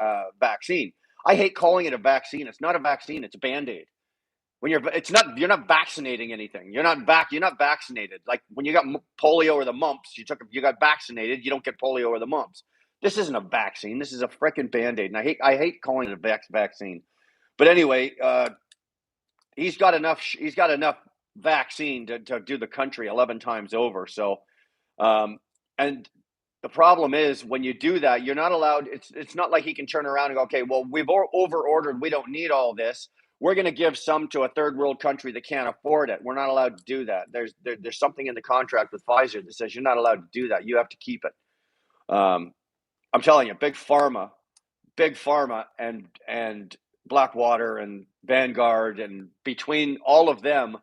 [SPEAKER 1] I hate calling it a vaccine. It's not a vaccine, it's a Band-Aid. You're not vaccinating anything. You're not vaccinated. Like when you got polio or the mumps, you got vaccinated, you don't get polio or the mumps. This isn't a vaccine. This is a freaking Band-Aid. And I hate calling it a vaccine. But anyway, he's got enough vaccine to do the country 11 times over. So, and the problem is when you do that, you're not allowed. It's not like he can turn around and go, okay, well, we've over ordered. We don't need all this. We're going to give some to a third world country that can't afford it. We're not allowed to do that. There's something in the contract with Pfizer that says you're not allowed to do that. You have to keep it. I'm telling you, big pharma and Blackwater and Vanguard, and between all of them,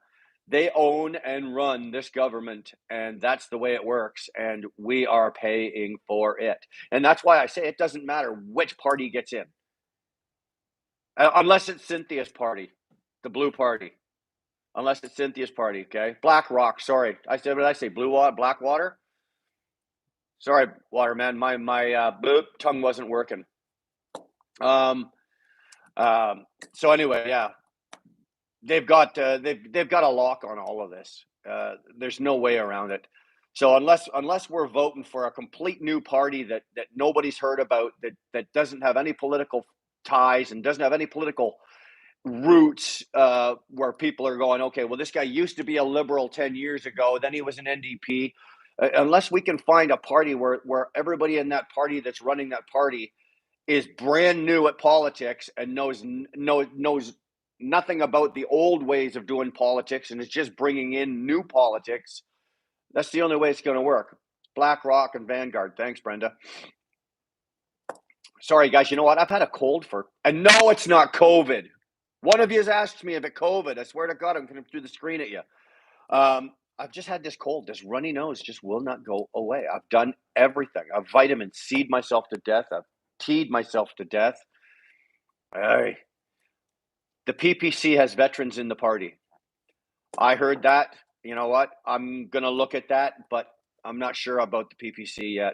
[SPEAKER 1] they own and run this government, and that's the way it works, and we are paying for it. And that's why I say it doesn't matter which party gets in. Unless it's Cynthia's party, the blue party. Unless it's Cynthia's party, okay? BlackRock, sorry. What did I say? Blackwater? Sorry, Waterman. My tongue wasn't working. So anyway, yeah. They've got a lock on all of this. There's no way around it. So unless we're voting for a complete new party that nobody's heard about, that doesn't have any political ties and doesn't have any political roots, where people are going, okay, well, this guy used to be a liberal 10 years ago, then he was an NDP. Unless we can find a party where everybody in that party that's running that party is brand new at politics and knows nothing about the old ways of doing politics and is just bringing in new politics, that's the only way it's going to work. BlackRock and Vanguard. Thanks, Brenda. Sorry, guys. You know what? I've had a cold and no, it's not COVID. One of you has asked me if it's COVID. I swear to God, I'm coming through the screen at you. I've just had this cold. This runny nose just will not go away. I've done everything. I've vitamin C'd myself to death. I've teed myself to death. Hey. The PPC has veterans in the party. I heard that. You know what? I'm going to look at that, but I'm not sure about the PPC yet.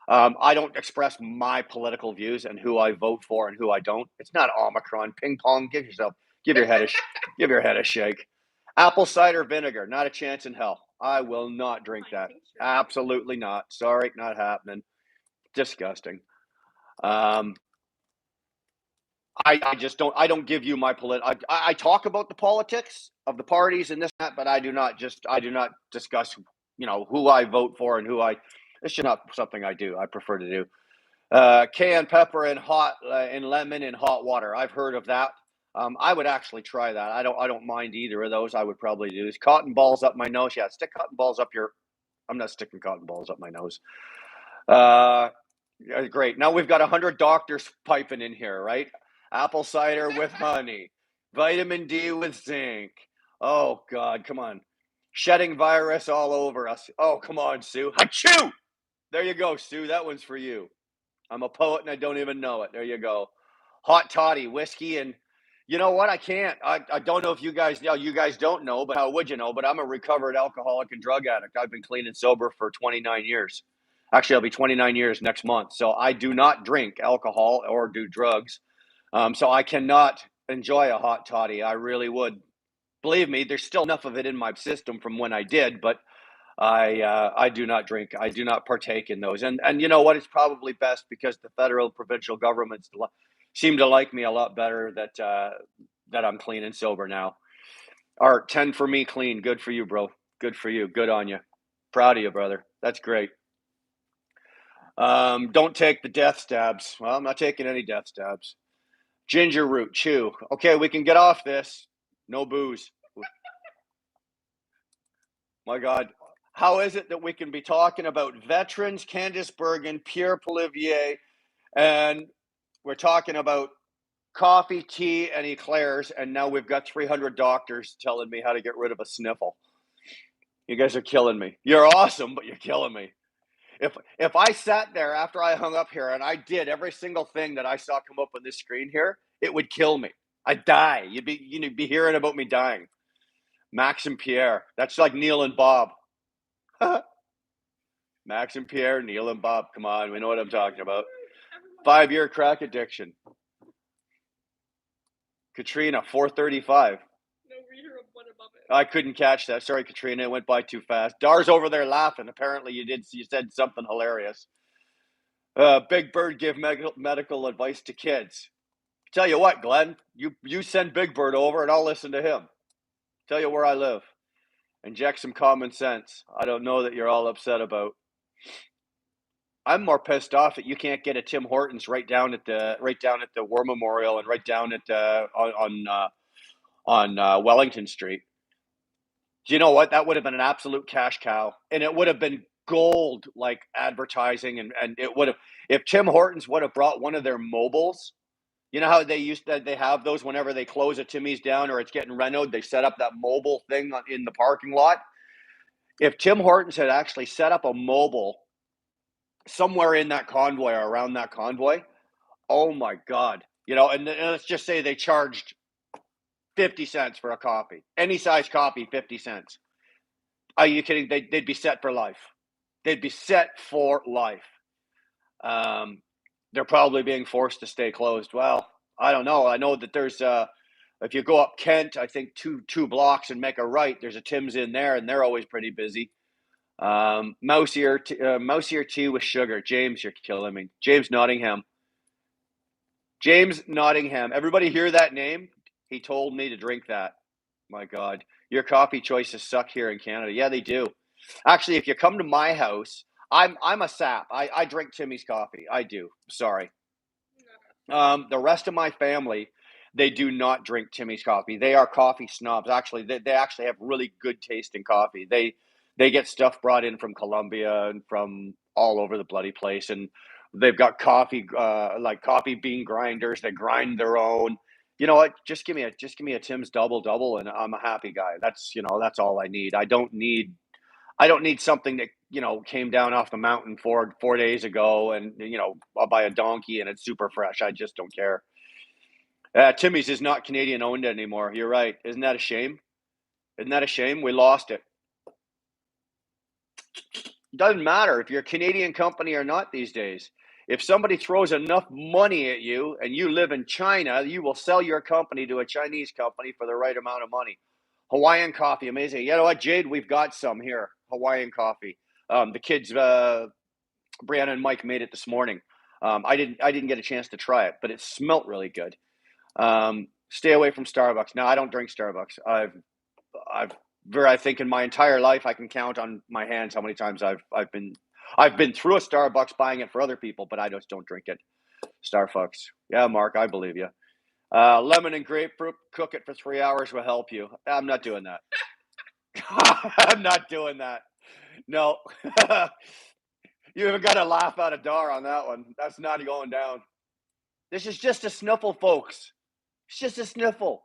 [SPEAKER 1] I don't express my political views and who I vote for and who I don't. It's not Omicron. Ping pong. Give your head a shake. Apple cider vinegar. Not a chance in hell. I will not drink that. Absolutely not. Sorry, not happening. Disgusting. I just don't give you my I talk about the politics of the parties and this and that, but I do not discuss, who I vote for and it's just not something I do. I prefer to do. Cayenne pepper and lemon in hot water. I've heard of that. I would actually try that. I don't mind either of those. I would probably do this. Cotton balls up my nose. Yeah, stick cotton balls up I'm not sticking cotton balls up my nose. Great. Now we've got 100 doctors piping in here, right? Apple cider with honey, vitamin D with zinc. Oh, God, come on. Shedding virus all over us. Oh, come on, Sue. Achoo! There you go, Sue. That one's for you. I'm a poet and I don't even know it. There you go. Hot toddy, whiskey, and you know what? I can't. I don't know if you guys don't know, but how would you know? But I'm a recovered alcoholic and drug addict. I've been clean and sober for 29 years. Actually, I'll be 29 years next month. So I do not drink alcohol or do drugs. So I cannot enjoy a hot toddy. I really would. Believe me, there's still enough of it in my system from when I did, but I do not drink. I do not partake in those. And you know what? It's probably best because the federal, provincial governments seem to like me a lot better that I'm clean and sober now. Art, 10 for me clean. Good for you, bro. Good for you. Good on you. Proud of you, brother. That's great. Don't take the death stabs. Well, I'm not taking any death stabs. Ginger root, chew. Okay, we can get off this. No booze. My God. How is it that we can be talking about veterans, Candice Bergen, Pierre Polivier, and we're talking about coffee, tea, and eclairs, and now we've got 300 doctors telling me how to get rid of a sniffle. You guys are killing me. You're awesome, but you're killing me. If I sat there after I hung up here and I did every single thing that I saw come up on this screen here, it would kill me. I'd die. You'd be hearing about me dying. Max and Pierre. That's like Neil and Bob. Max and Pierre, Neil and Bob. Come on, we know what I'm talking about. 5-year crack addiction. Katrina, 435.
[SPEAKER 2] No reader of one above it.
[SPEAKER 1] I couldn't catch that. Sorry, Katrina. It went by too fast. Dar's over there laughing. Apparently, you said something hilarious. Big Bird give medical advice to kids. Tell you what, Glenn, you send Big Bird over and I'll listen to him. Tell you where I live. Inject some common sense. I don't know that you're all upset about. I'm more pissed off that you can't get a Tim Hortons right down at the War Memorial and right down at on Wellington Street. Do you know what? That would have been an absolute cash cow, and it would have been gold like advertising, and it would have, if Tim Hortons would have brought one of their mobiles. You know how they have those whenever they close a Timmy's down or it's getting renoed, they set up that mobile thing in the parking lot. If Tim Hortons had actually set up a mobile somewhere in that convoy or around that convoy, oh my God. And let's just say they charged 50 cents for a coffee. Any size coffee, 50 cents. Are you kidding? They'd be set for life. They'd be set for life. They're probably being forced to stay closed. Well, I don't know. I know that there's if you go up Kent, I think two blocks and make a right, there's a Tim's in there, and they're always pretty busy. Mouse ear tea with sugar. James, you're killing me. James Nottingham. Everybody hear that name? He told me to drink that. My God, your coffee choices suck here in Canada. Yeah, they do. Actually, if you come to my house, I'm a sap. I drink Timmy's coffee. I do. Sorry. The rest of my family, they do not drink Timmy's coffee. They are coffee snobs. Actually, they actually have really good tasting coffee. They get stuff brought in from Colombia and from all over the bloody place, and they've got coffee like coffee bean grinders. They grind their own. You know what? Just give me a Tim's double, and I'm a happy guy. That's all I need. I don't need something that came down off the mountain 4 days ago, and I'll buy a donkey and it's super fresh. I just don't care. Timmy's is not Canadian owned anymore. You're right. Isn't that a shame? We lost it. Doesn't matter if you're a Canadian company or not these days. If somebody throws enough money at you and you live in China, you will sell your company to a Chinese company for the right amount of money. Hawaiian Coffee, amazing. You know what, Jade? We've got some here. Hawaiian Coffee. The kids, Brianna and Mike, made it this morning. I didn't get a chance to try it, but it smelt really good. Stay away from Starbucks. No, I don't drink Starbucks. I think in my entire life I can count on my hands how many times I've been through a Starbucks buying it for other people, but I just don't drink it. Starbucks. Yeah, Mark, I believe you. Lemon and grapefruit, cook it for 3 hours will help you. I'm not doing that. I'm not doing that. No. You even got to laugh out of Dar on that one. That's not going down. This is just a sniffle, folks. It's just a sniffle.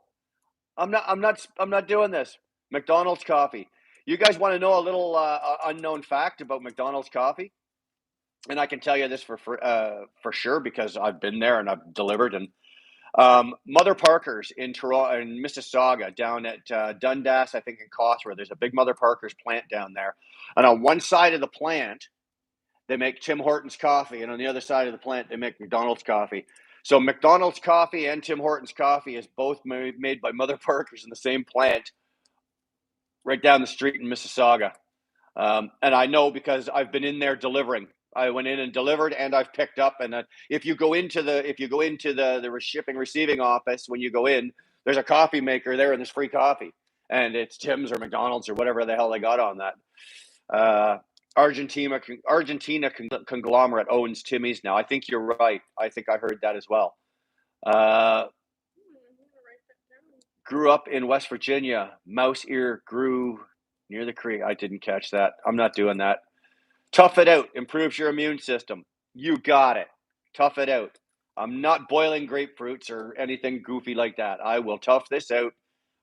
[SPEAKER 1] I'm not doing this. McDonald's coffee. You guys want to know a little unknown fact about McDonald's coffee? And I can tell you this for sure because I've been there and I've delivered. And Mother Parker's in Toronto, in Mississauga, down at Dundas, I think in Cawthra. There's a big Mother Parker's plant down there. And on one side of the plant, they make Tim Hortons coffee. And on the other side of the plant, they make McDonald's coffee. So McDonald's coffee and Tim Hortons coffee is both made by Mother Parker's in the same plant right down the street in Mississauga. And I know because I've been in there delivering. I went in and delivered, and I've picked up. And if you go into the shipping receiving office, when you go in, there's a coffee maker there, and there's free coffee, and it's Tim's or McDonald's or whatever the hell they got on that. Argentina conglomerate owns Timmy's now. I think you're right. I think I heard that as well. Grew up in West Virginia. Mouse ear grew near the creek. I didn't catch that. I'm not doing that. Tough it out. Improves your immune system. You got it. Tough it out. I'm not boiling grapefruits or anything goofy like that. I will tough this out.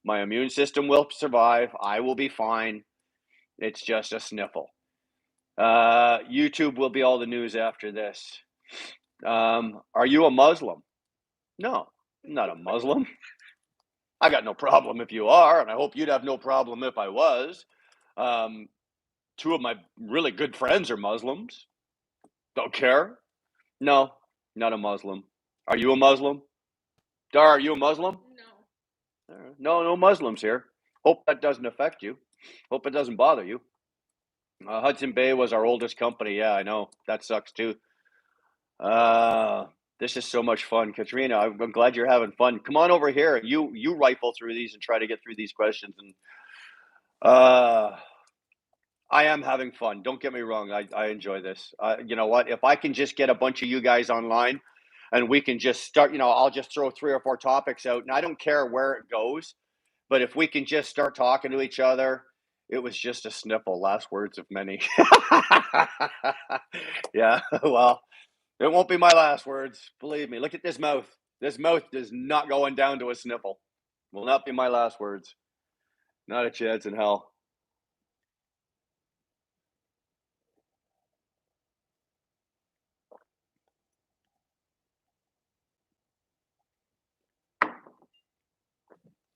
[SPEAKER 1] My immune system will survive. I will be fine. It's just a sniffle. YouTube will be all the news after this. Are you a Muslim? No, I'm not a Muslim. I got no problem if you are, and I hope you'd have no problem if I was. Two of my really good friends are Muslims. Don't care. No, not a Muslim. Are you a Muslim? Dar, are you a Muslim?
[SPEAKER 2] No.
[SPEAKER 1] No Muslims here. Hope that doesn't affect you. Hope it doesn't bother you. Hudson Bay was our oldest company. Yeah, I know. That sucks too. This is so much fun, Katrina. I'm glad you're having fun. Come on over here. You rifle through these and try to get through these questions. And I am having fun. Don't get me wrong. I enjoy this. You know what? If I can just get a bunch of you guys online, and we can just start. I'll just throw 3 or 4 topics out, and I don't care where it goes. But if we can just start talking to each other, it was just a sniffle. Last words of many. Yeah. Well. It won't be my last words. Believe me. Look at this mouth. This mouth is not going down to a sniffle. Will not be my last words. Not a chance in hell.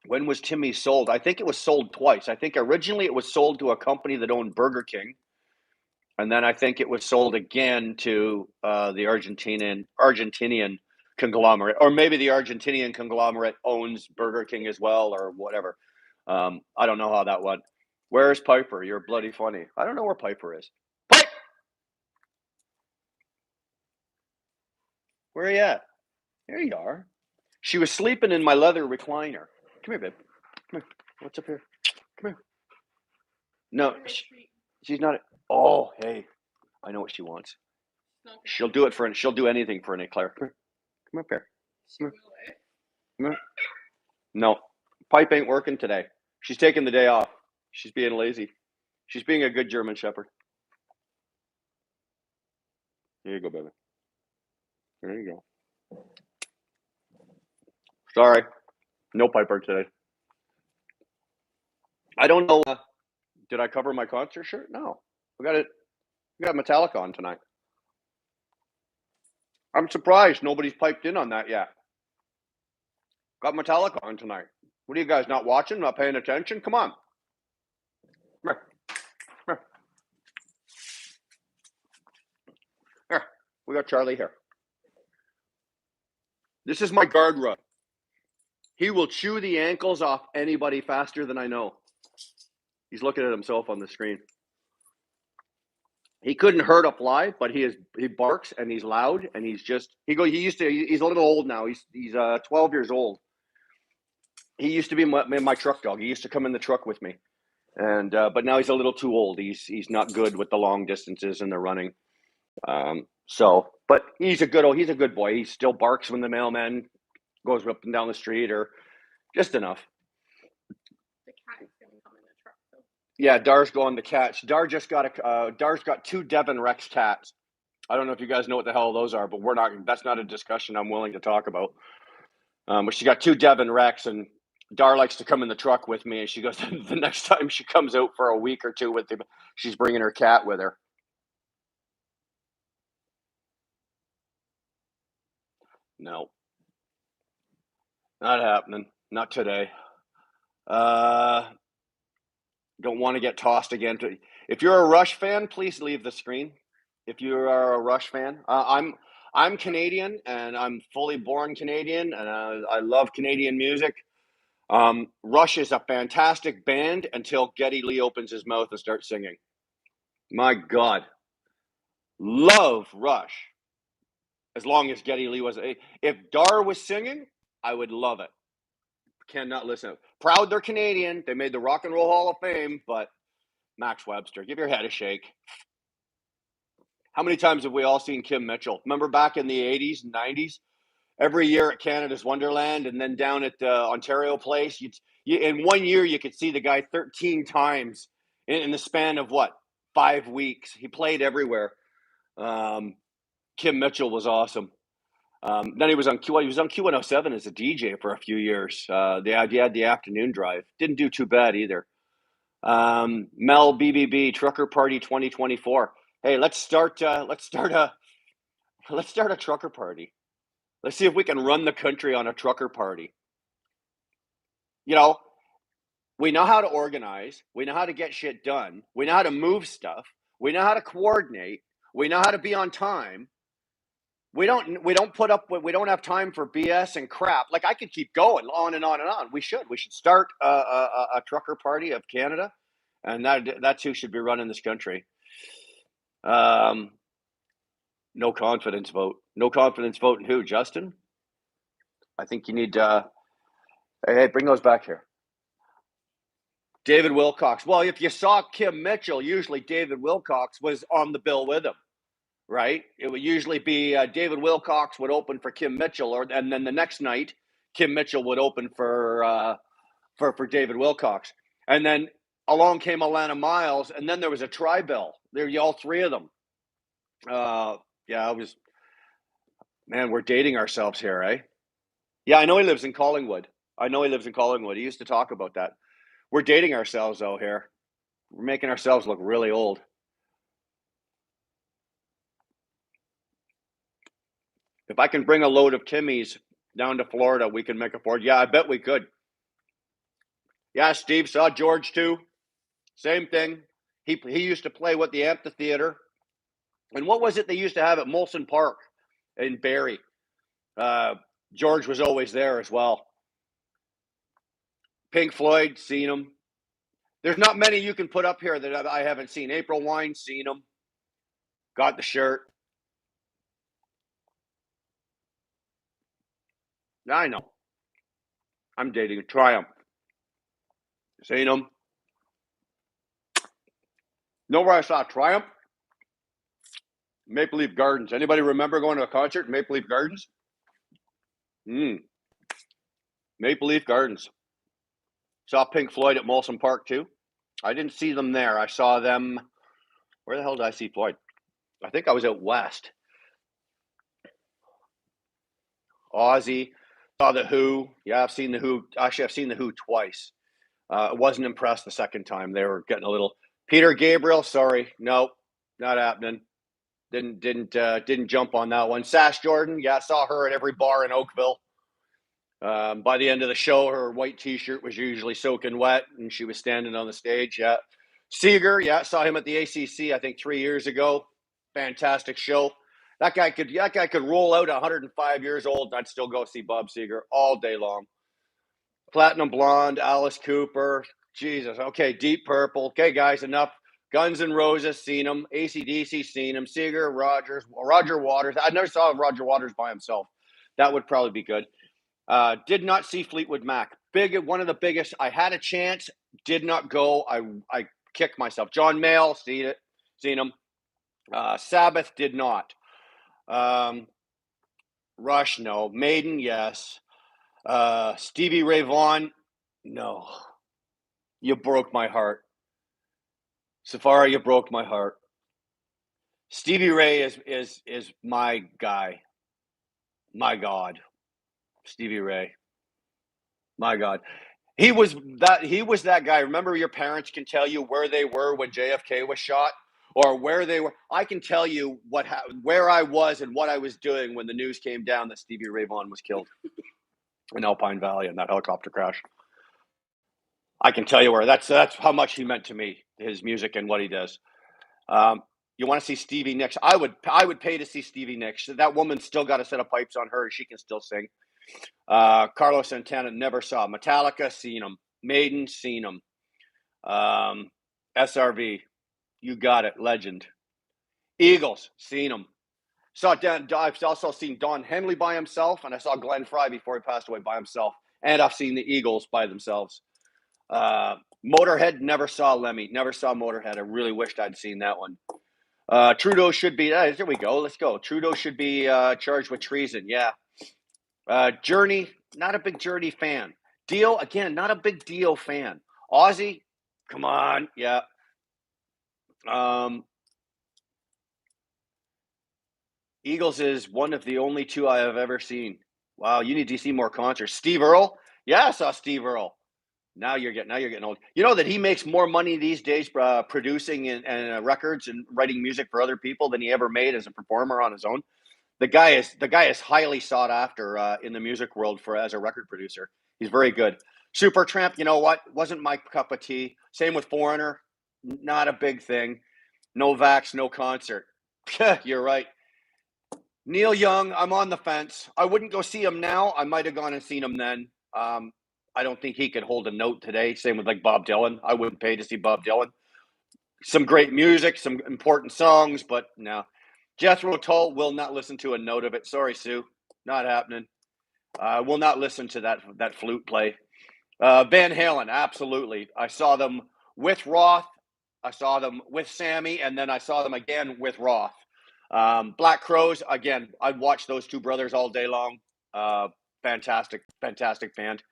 [SPEAKER 1] When was Timmy sold? I think it was sold twice. I think originally it was sold to a company that owned Burger King. And then I think it was sold again to the Argentinian conglomerate, or maybe the Argentinian conglomerate owns Burger King as well, or whatever. I don't know how that went. Where's Piper? You're bloody funny. I don't know where Piper is. Pipe! Where are you at? There you are. She was sleeping in my leather recliner. Come here, babe. Come here. What's up here? Come here. No, she's not. Oh, hey. I know what she wants. She'll do anything for an eclair. Come up here. Come here. No, Pipe ain't working today. She's taking the day off. She's being lazy. She's being a good German Shepherd. Here you go, baby. There you go. Sorry, no Piper today. I don't know. Did I cover my concert shirt? No, we got it. We got Metallica on tonight. I'm surprised nobody's piped in on that yet. Got Metallica on tonight. What are you guys not watching? Not paying attention? Come on. Come here. Come here. Here. We got Charlie here. This is my guard rug. He will chew the ankles off anybody faster than I know. He's looking at himself on the screen. He couldn't hurt a fly, but he barks and he's loud and he's a little old now. He's 12 years old. He used to be my truck dog. He used to come in the truck with me, and but now he's a little too old. He's not good with the long distances and the running. But he's a good boy. He still barks when the mailman goes up and down the street, or just enough.
[SPEAKER 2] The cat is going to come in the truck, though.
[SPEAKER 1] Yeah, Dar's going to catch. Dar's got 2 Devon Rex cats. I don't know if you guys know what the hell those are, but that's not a discussion I'm willing to talk about. But she got 2 Devon Rex, and Dar likes to come in the truck with me, and she goes, the next time she comes out for a week or 2 with him, she's bringing her cat with her. No. Not happening. Not today. Don't want to get tossed again. If you're a Rush fan, please leave the screen. If you are a Rush fan, I'm Canadian, and I'm fully born Canadian, and I love Canadian music. Rush is a fantastic band until Geddy Lee opens his mouth and starts singing. My God, love Rush. As long as Geddy Lee was, if Dar was singing, I would love it. Cannot listen. Proud they're Canadian. They made the Rock and Roll Hall of Fame, but Max Webster. Give your head a shake. How many times have we all seen Kim Mitchell? Remember back in the 80s and 90s? Every year at Canada's Wonderland and then down at Ontario Place, in 1 year you could see the guy 13 times in the span of 5 weeks. He played everywhere. Kim Mitchell was awesome. Then he was on Q107 as a DJ for a few years. He had the afternoon drive. Didn't do too bad either. Mel BBB Trucker Party 2024. Hey, let's start a trucker party. Let's see if we can run the country on a trucker party. You know, we know how to organize. We know how to get shit done. We know how to move stuff. We know how to coordinate. We know how to be on time. We don't have time for BS and crap. Like, I could keep going on and on and on. We should start a trucker party of Canada, and that's who should be running this country. No confidence vote. No confidence vote in who, Justin? I think you need hey, bring those back here. David Wilcox. Well, if you saw Kim Mitchell, usually David Wilcox was on the bill with him. Right? It would usually be David Wilcox would open for Kim Mitchell, and then the next night Kim Mitchell would open for David Wilcox, and then along came Alana Miles, and then there was a tri-bill. There, all three of them. Yeah, it was. Man, we're dating ourselves here, eh? Yeah, I know he lives in Collingwood. He used to talk about that. We're dating ourselves though here. We're making ourselves look really old. If I can bring a load of Timmys down to Florida, we can make a Ford. Yeah, I bet we could. Yeah, Steve saw George too. Same thing. He used to play with the amphitheater. And what was it they used to have at Molson Park in Barrie? George was always there as well. Pink Floyd, seen him. There's not many you can put up here that I haven't seen. April Wine, seen him. Got the shirt. I know. I'm dating a Triumph. Seen him. Know where I saw Triumph? Maple Leaf Gardens. Anybody remember going to a concert in Maple Leaf Gardens? Maple Leaf Gardens. Saw Pink Floyd at Molson Park too. I didn't see them there. I saw them. Where the hell did I see Floyd? I think I was out west. Ozzy. Saw the Who. Yeah, I've seen the Who. Actually, I've seen the Who twice. Wasn't impressed the second time. They were getting a little. Peter Gabriel. Sorry, no, not happening. Didn't jump on that one. Sash Jordan. Yeah, saw her at every bar in Oakville. By the end of the show, her white T-shirt was usually soaking wet, and she was standing on the stage. Yeah, Seeger. Yeah, saw him at the ACC. I think 3 years ago. Fantastic show. That guy could roll out 105 years old, and I'd still go see Bob Seger all day long. Platinum Blonde, Alice Cooper. Jesus. Okay, Deep Purple. Okay, guys, enough. Guns N' Roses, seen them. AC/DC, seen them. Seeger, Roger Waters. I never saw Roger Waters by himself. That would probably be good. Did not see Fleetwood Mac. One of the biggest. I had a chance, did not go. I kicked myself. John Mayall, seen him. Sabbath, did not. Rush, no. Maiden, yes. Stevie Ray Vaughan, no. You broke my heart. Safari, you broke my heart. Stevie Ray is my guy. My God. Stevie Ray. My God. He was that guy. Remember, your parents can tell you where they were when JFK was shot, or where they were. I can tell you where I was and what I was doing when the news came down that Stevie Ray Vaughan was killed in Alpine Valley in that helicopter crash. I can tell you where. That's how much he meant to me, his music and what he does. You want to see Stevie Nicks? I would pay to see Stevie Nicks. That woman's still got a set of pipes on her, and she can still sing. Carlos Santana, never saw. Metallica, seen him. Maiden, seen him. SRV, you got it, legend. Eagles, seen him. I've also seen Don Henley by himself, and I saw Glenn Frey before he passed away by himself. And I've seen the Eagles by themselves. Motorhead, never saw Lemmy, never saw Motorhead. I really wished I'd seen that one. Trudeau should be, there we go, let's go. Trudeau should be charged with treason, yeah. Journey, not a big Journey fan. Dio, again, not a big Dio fan. Ozzy, come on, yeah. Eagles is one of the only two I have ever seen. Wow, you need to see more concerts. Steve Earle, yeah, I saw Steve Earle. Now you're getting old. You know that he makes more money these days producing and records and writing music for other people than he ever made as a performer on his own. The guy is highly sought after in the music world for as a record producer. He's very good. Supertramp, you know what? Wasn't my cup of tea. Same with Foreigner, not a big thing. No Vax, no concert. You're right. Neil Young, I'm on the fence. I wouldn't go see him now. I might have gone and seen him then. I don't think he could hold a note today. Same with like Bob Dylan. I wouldn't pay to see Bob Dylan. Some great music, some important songs, but no. Jethro Tull will not listen to a note of it. Sorry, Sue, not happening. Will not listen to that flute play. Van Halen, absolutely. I saw them with Roth. I saw them with Sammy, and then I saw them again with Roth. Black Crowes, again, I'd watch those two brothers all day long. Fantastic band.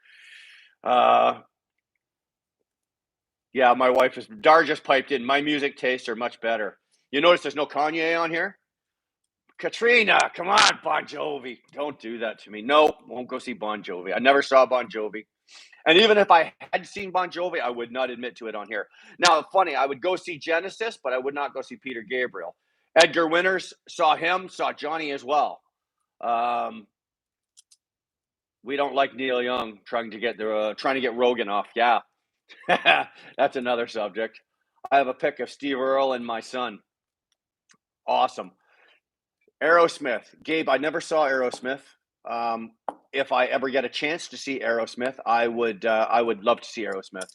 [SPEAKER 1] Yeah, my wife is. Dar just piped in. My music tastes are much better. You notice there's no Kanye on here? Katrina, come on, Bon Jovi. Don't do that to me. No, won't go see Bon Jovi. I never saw Bon Jovi. And even if I had seen Bon Jovi, I would not admit to it on here. Now, funny, I would go see Genesis, but I would not go see Peter Gabriel. Edgar Winters, saw him, saw Johnny as well. We don't like Neil Young trying to get Rogan off. Yeah, that's another subject. I have a pic of Steve Earle and my son. Awesome. Aerosmith. Gabe, I never saw Aerosmith. If I ever get a chance to see Aerosmith, I would love to see Aerosmith.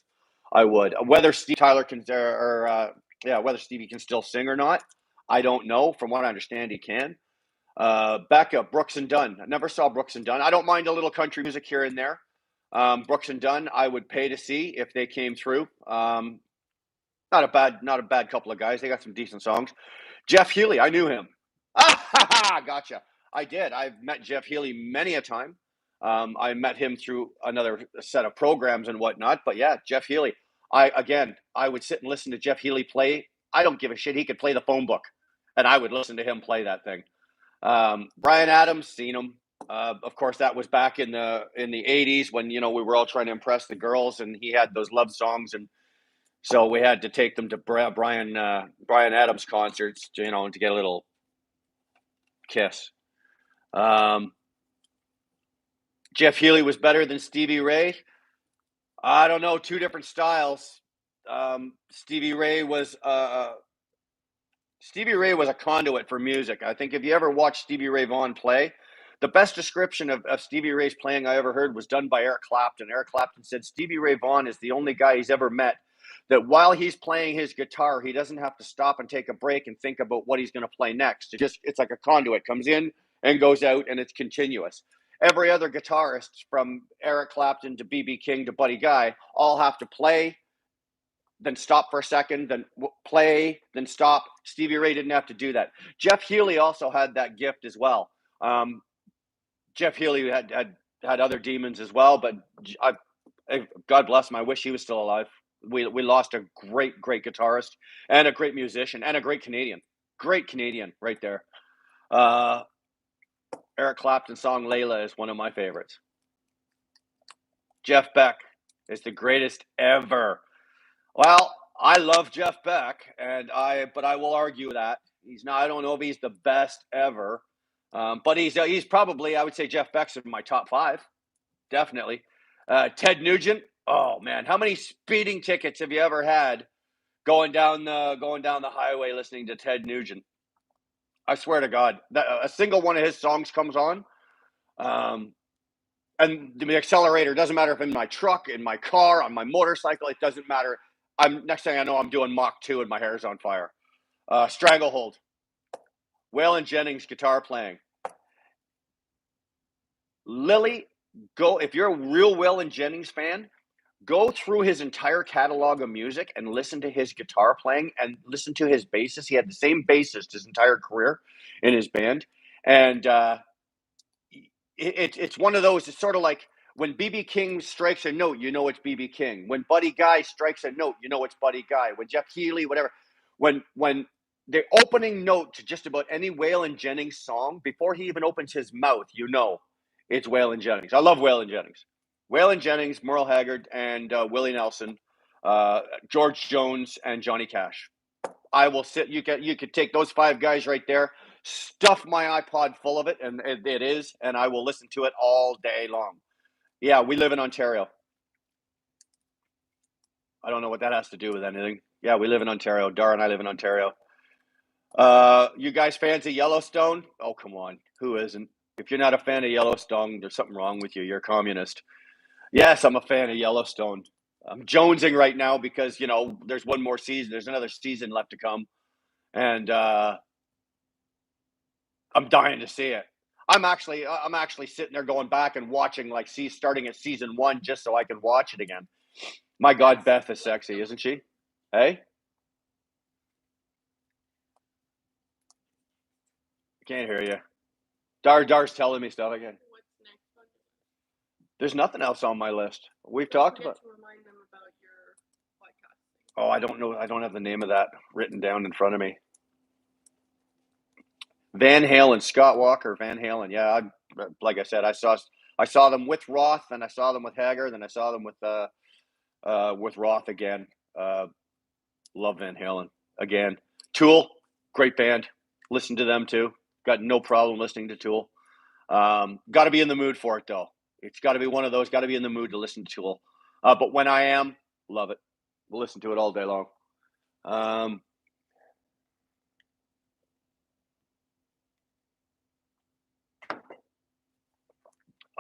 [SPEAKER 1] I would. Whether Steve Tyler can whether Stevie can still sing or not, I don't know. From what I understand, he can. Becca, Brooks and Dunn. I never saw Brooks and Dunn. I don't mind a little country music here and there. Brooks and Dunn, I would pay to see if they came through. Not a bad couple of guys. They got some decent songs. Jeff Healy, I knew him. Gotcha. I did. I've met Jeff Healy many a time. I met him through another set of programs and whatnot. But yeah, Jeff Healy. I would sit and listen to Jeff Healy play. I don't give a shit. He could play the phone book, and I would listen to him play that thing. Bryan Adams, seen him. Of course, that was back in the 80s when we were all trying to impress the girls, and he had those love songs, and so we had to take them to Bryan Adams concerts, to get a little kiss. Jeff Healy was better than Stevie Ray. I don't know, two different styles. Stevie Ray was a conduit for music. I think if you ever watched Stevie Ray Vaughan play, the best description of Stevie Ray's playing I ever heard was done by Eric Clapton. Eric Clapton said Stevie Ray Vaughan is the only guy he's ever met that while he's playing his guitar, he doesn't have to stop and take a break and think about what he's going to play next. It's like a conduit, comes in and goes out, and it's continuous. Every other guitarist, from Eric Clapton to B.B. King to Buddy Guy, all have to play, then stop for a second, then play, then stop. Stevie Ray didn't have to do that. Jeff Healy also had that gift as well. Jeff Healy had other demons as well, but God bless him. I wish he was still alive. We lost a great guitarist and a great musician and a great Canadian right there. Eric Clapton's song Layla is one of my favorites. Jeff Beck is the greatest ever. Well, I love Jeff Beck, but I will argue that he's not. I don't know if he's the best ever, but he's probably, I would say Jeff Beck's in my top 5, definitely. Ted Nugent. Oh man, how many speeding tickets have you ever had going down the highway listening to Ted Nugent? I swear to God, a single one of his songs comes on, and the accelerator doesn't matter if in my truck, in my car, on my motorcycle. It doesn't matter. Next thing I know, I'm doing Mach 2 and my hair's on fire. Stranglehold. Waylon Jennings guitar playing. Lily, go if you're a real Waylon Jennings fan. Go through his entire catalog of music and listen to his guitar playing and listen to his bassist. He had the same bassist his entire career in his band. And it's one of those, it's sort of like when BB King strikes a note, you know it's BB King. When Buddy Guy strikes a note, you know it's Buddy Guy. When Jeff Healy, whatever. When the opening note to just about any Waylon Jennings song, before he even opens his mouth, you know it's Waylon Jennings. I love Waylon Jennings. Waylon Jennings, Merle Haggard, and Willie Nelson, George Jones, and Johnny Cash. I will sit. You could take those 5 guys right there, stuff my iPod full of it, and it is, and I will listen to it all day long. Yeah, we live in Ontario. I don't know what that has to do with anything. Yeah, we live in Ontario. Dar and I live in Ontario. You guys fans of Yellowstone? Oh, come on. Who isn't? If you're not a fan of Yellowstone, there's something wrong with you. You're a communist. Yes, I'm a fan of Yellowstone. I'm jonesing right now because, there's one more season. There's another season left to come. And I'm dying to see it. I'm actually sitting there going back and watching starting at season 1 just so I can watch it again. My God, Beth is sexy, isn't she? Hey? Can't hear you. Dar's telling me stuff again.
[SPEAKER 2] What's next on your
[SPEAKER 1] There's nothing else on my list. We've
[SPEAKER 2] Don't
[SPEAKER 1] talked
[SPEAKER 2] forget
[SPEAKER 1] about.
[SPEAKER 2] to remind them about your podcast.
[SPEAKER 1] Oh, I don't know. I don't have the name of that written down in front of me. Van Halen, Scott Walker, Van Halen. Yeah, like I said, I saw them with Roth, and I saw them with Haggard, and I saw them with Roth again. Love Van Halen again. Tool, great band. Listen to them too. Got no problem listening to Tool. Got to be in the mood for it though. It's got to be one of those. Got to be in the mood to listen to Tool. But when I am, love it. We'll listen to it all day long.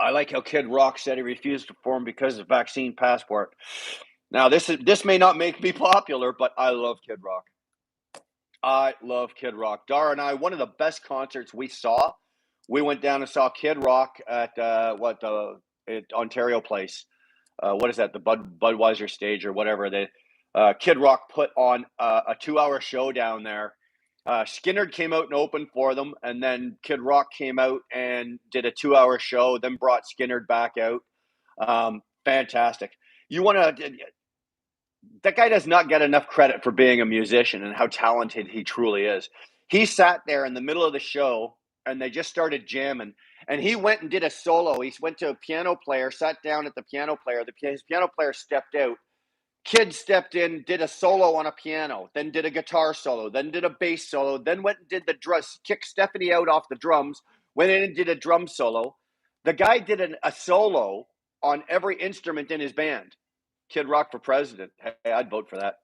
[SPEAKER 1] I like how Kid Rock said he refused to perform because of vaccine passport. Now this may not make me popular, but I love Kid Rock. I love Kid Rock. Dar and I, one of the best concerts we saw. We went down and saw Kid Rock at at Ontario Place. What is that? The Budweiser stage or whatever. Kid Rock put on a 2-hour show down there. Skinnerd came out and opened for them, and then Kid Rock came out and did a 2-hour show. Then brought Skinnerd back out. Fantastic. You want to? That guy does not get enough credit for being a musician and how talented he truly is. He sat there in the middle of the show and they just started jamming. And he went and did a solo. He went to a piano player, sat down at the piano player. His piano player stepped out. Kid stepped in, did a solo on a piano, then did a guitar solo, then did a bass solo, then went and did the drums, kicked Stephanie out off the drums, went in and did a drum solo. The guy did a solo on every instrument in his band. Kid Rock for president. Hey, I'd vote for that.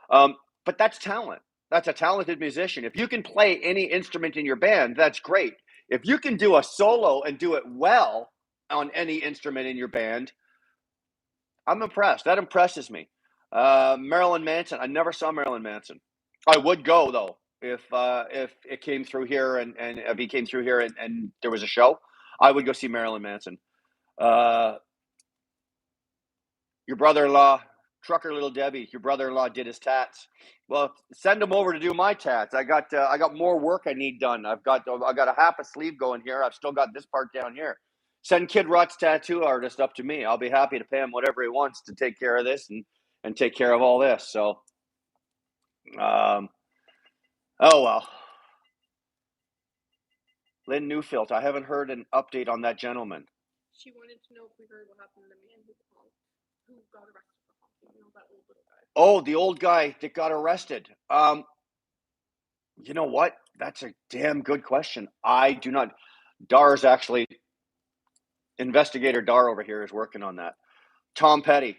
[SPEAKER 1] But that's talent. That's a talented musician. If you can play any instrument in your band, that's great. If you can do a solo and do it well on any instrument in your band, I'm impressed. That impresses me. Marilyn Manson. I never saw Marilyn Manson. I would go though if it came through here and if he came through here and there was a show. I would go see Marilyn Manson. Your brother-in-law, Trucker Little Debbie, your brother-in-law did his tats. Well, send him over to do my tats. I got more work I need done. I got a half a sleeve going here. I've still got this part down here. Send Kid Rock's tattoo artist up to me. I'll be happy to pay him whatever he wants to take care of this and take care of all this. So, oh well. Lynn Newfield, I haven't heard an update on that gentleman.
[SPEAKER 2] She wanted to know if we heard what happened to the man who got arrested for honking. You know, that old little guy.
[SPEAKER 1] Oh, the old guy that got arrested. You know what? That's a damn good question. I do not. Dar's actually, investigator Dar over here is working on that. Tom Petty.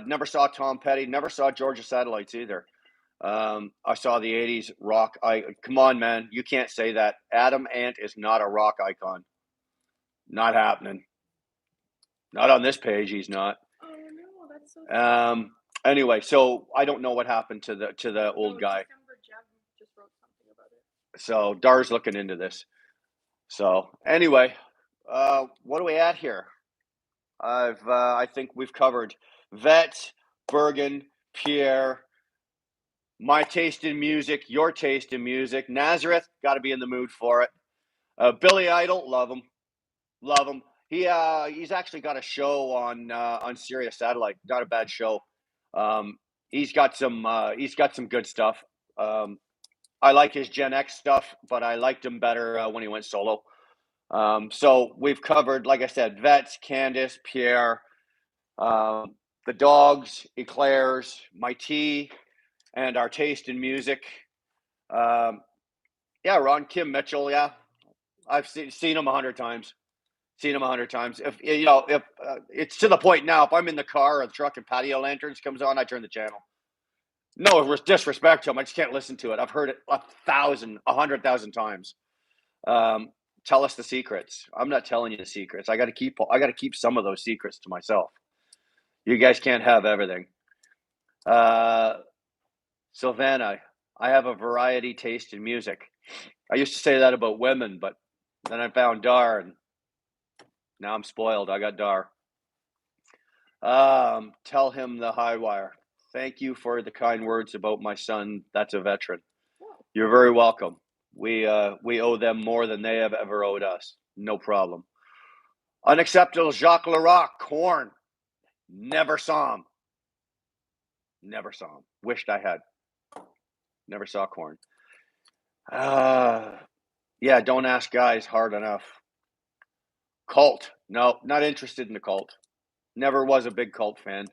[SPEAKER 1] Never saw Tom Petty. Never saw Georgia Satellites either. I saw the 80s rock. Come on, man. You can't say that. Adam Ant is not a rock icon. Not happening. Not on this page, he's not.
[SPEAKER 2] Oh no, that's so sad.
[SPEAKER 1] Anyway, so I don't know what happened to the old guy.
[SPEAKER 2] December Jeb just wrote something about it.
[SPEAKER 1] So Dar's looking into this. So anyway, what are we at here? I think we've covered Vet, Bergen, Pierre, my taste in music, your taste in music. Nazareth, got to be in the mood for it. Billy Idol, love him, love him. He's actually got a show on Sirius Satellite. Not a bad show. He's got some good stuff. I like his Gen X stuff, but I liked him better when he went solo. So we've covered, like I said, Vets, Candice, Pierre, the dogs, eclairs, my tea, and our taste in music. Yeah, Ron, Kim Mitchell. Yeah, I've seen him 100 times. Seen him 100 times. If it's to the point now, if I'm in the car or the truck and Patio Lanterns comes on, I turn the channel. No disrespect to him, I just can't listen to it. I've heard it 100,000 times. Tell us the secrets. I'm not telling you the secrets. I got to keep some of those secrets to myself. You guys can't have everything. Sylvana, I have a variety taste in music. I used to say that about women, but then I found Dar, and now I'm spoiled. I got Dar. Tell him the high wire. Thank you for the kind words about my son. That's a veteran. You're very welcome. We owe them more than they have ever owed us. No problem. Unacceptable Jacques Leroy, Corn. Never saw him. Never saw him. Wished I had. Never saw Corn. Yeah, don't ask guys hard enough. Cult. No, not interested in the Cult. Never was a big Cult fan.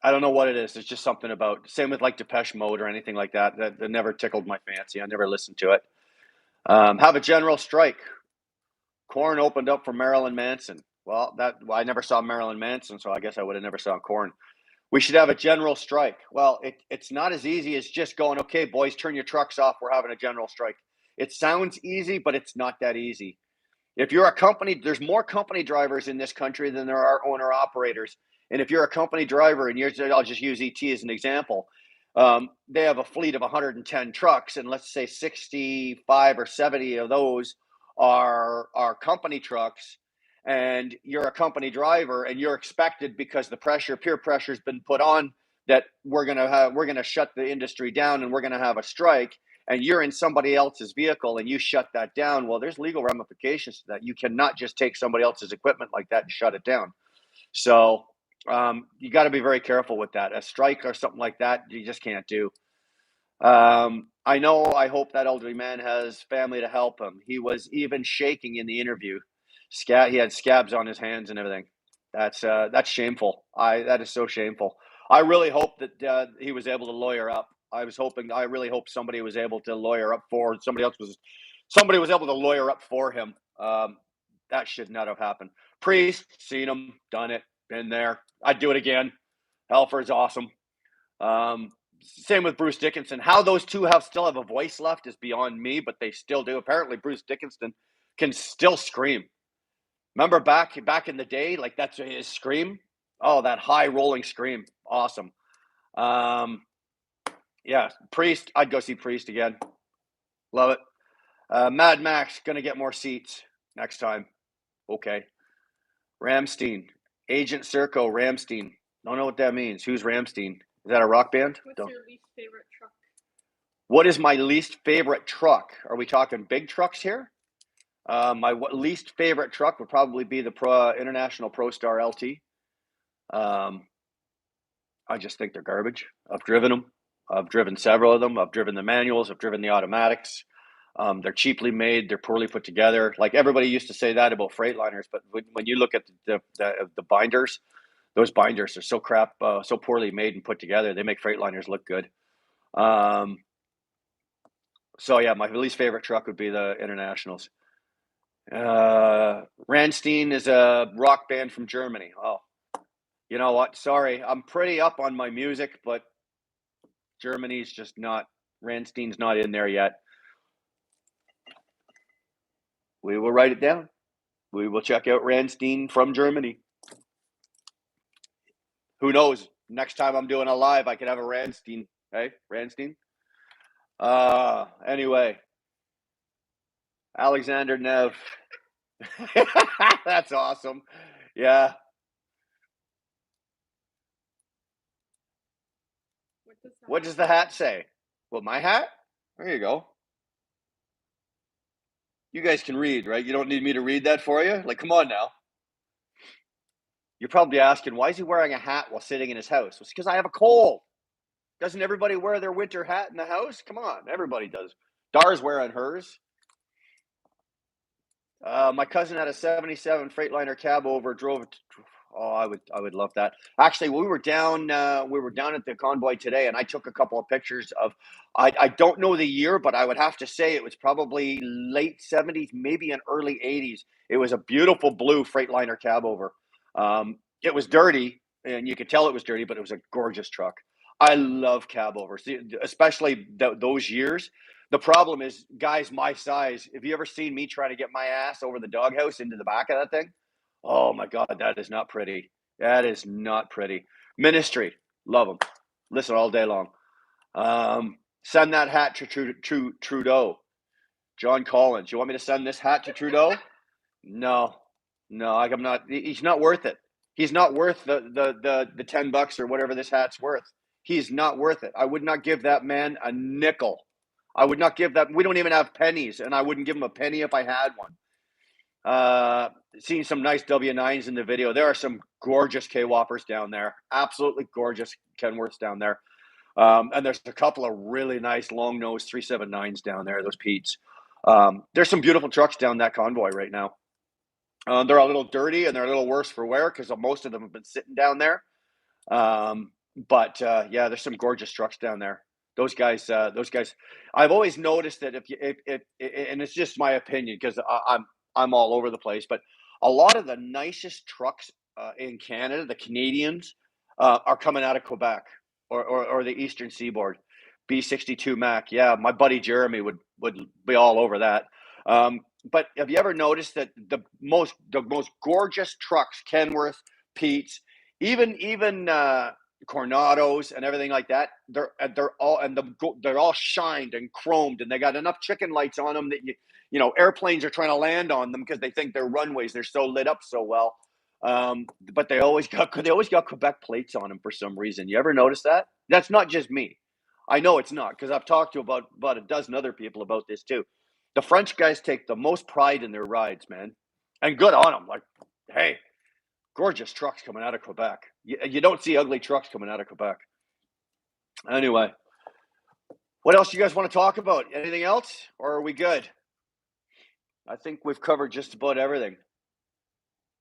[SPEAKER 1] I don't know what it is. It's just something about, same with like Depeche Mode or anything like that. That never tickled my fancy. I never listened to it. Have a general strike. Korn opened up for Marilyn Manson. Well, I never saw Marilyn Manson, so I guess I would have never saw Korn. We should have a general strike. Well, it's not as easy as just going, okay, boys, turn your trucks off. We're having a general strike. It sounds easy, but it's not that easy. If you're a company, there's more company drivers in this country than there are owner operators. And if you're a company driver, and I'll just use ET as an example, they have a fleet of 110 trucks, and let's say 65 or 70 of those are company trucks, and you're a company driver, and you're expected, because the peer pressure has been put on, that we're gonna shut the industry down and we're gonna have a strike, and you're in somebody else's vehicle and you shut that down. Well, there's legal ramifications to that. You cannot just take somebody else's equipment like that and shut it down. So you got to be very careful with that. A strike or something like that, you just can't do. I hope that elderly man has family to help him. He was even shaking in the interview. He had scabs on his hands and everything. That's shameful. That is so shameful. I really hope that he was able to lawyer up. I really hope somebody was able to lawyer up for somebody was able to lawyer up for him. That should not have happened. Priest, seen him, done it, been there. I'd do it again. Helfer's awesome. Same with Bruce Dickinson. How those two still have a voice left is beyond me, but they still do. Apparently, Bruce Dickinson can still scream. Remember back in the day, like that's his scream. Oh, that high rolling scream, awesome. Yeah, Priest. I'd go see Priest again. Love it. Mad Max gonna get more seats next time. Okay. Ramstein, Agent Serco, Ramstein. Don't know what that means. Who's Ramstein? Is that a rock band?
[SPEAKER 2] What's your least favorite truck?
[SPEAKER 1] What is my least favorite truck? Are we talking big trucks here? My least favorite truck would probably be the International ProStar LT. I just think they're garbage. I've driven them. I've driven several of them. I've driven the manuals. I've driven the automatics. They're cheaply made. They're poorly put together. Like everybody used to say that about Freightliners, but when you look at the binders, those binders are so crap, so poorly made and put together. They make Freightliners look good. So yeah, my least favorite truck would be the Internationals. Rammstein is a rock band from Germany. Oh, you know what? Sorry, I'm pretty up on my music, but Germany's just not. Rammstein's not in there yet. We will write it down. We will check out Rammstein from Germany. Who knows? Next time I'm doing a live, I could have a Rammstein. Hey, Rammstein. Anyway, Alexander Nev. That's awesome. Yeah.
[SPEAKER 2] What
[SPEAKER 1] does the hat say? Well, my hat? There you go. You guys can read, right? You don't need me to read that for you? Like, come on now. You're probably asking, why is he wearing a hat while sitting in his house? It's because I have a cold. Doesn't everybody wear their winter hat in the house? Come on, everybody does. Dar's wearing hers. My cousin had a '77 Freightliner cab over, drove it. Oh, I would love that. Actually, we were down at the convoy today, and I took a couple of pictures of. I don't know the year, but I would have to say it was probably late '70s, maybe in early '80s. It was a beautiful blue Freightliner cab over. It was dirty, and you could tell it was dirty, but it was a gorgeous truck. I love cab overs, especially those years. The problem is, guys my size, have you ever seen me try to get my ass over the doghouse into the back of that thing? Oh my God, that is not pretty. That is not pretty. Ministry, love them. Listen all day long. Send that hat to Trudeau. John Collins, you want me to send this hat to Trudeau? No, I'm not. He's not worth it. He's not worth the $10 or whatever this hat's worth. He's not worth it. I would not give that man a nickel. I would not give that. We don't even have pennies, and I wouldn't give him a penny if I had one. Seen some nice W9s in the video. There are some gorgeous K-Whoppers down there. Absolutely gorgeous Kenworths down there. And there's a couple of really nice long-nose 379s down there, those Pete's. There's some beautiful trucks down that convoy right now. They're a little dirty and they're a little worse for wear because most of them have been sitting down there. But yeah, there's some gorgeous trucks down there. Those guys. I've always noticed that if and it's just my opinion because I'm all over the place, but a lot of the nicest trucks in Canada, the Canadians, are coming out of Quebec or the Eastern Seaboard. B62 Mac. Yeah, my buddy Jeremy would be all over that. But have you ever noticed that the most gorgeous trucks, Kenworth, Pete's, even Coronados and everything like that, they're all shined and chromed, and they got enough chicken lights on them that airplanes are trying to land on them because they think they're runways. They're so lit up so well. But they always got Quebec plates on them for some reason. You ever notice that? That's not just me. I know it's not because I've talked to about a dozen other people about this too. The French guys take the most pride in their rides, man, and good on them. Like, hey, gorgeous trucks coming out of Quebec. You don't see ugly trucks coming out of Quebec. Anyway, what else you guys want to talk about? Anything else, or are we good? I think we've covered just about everything.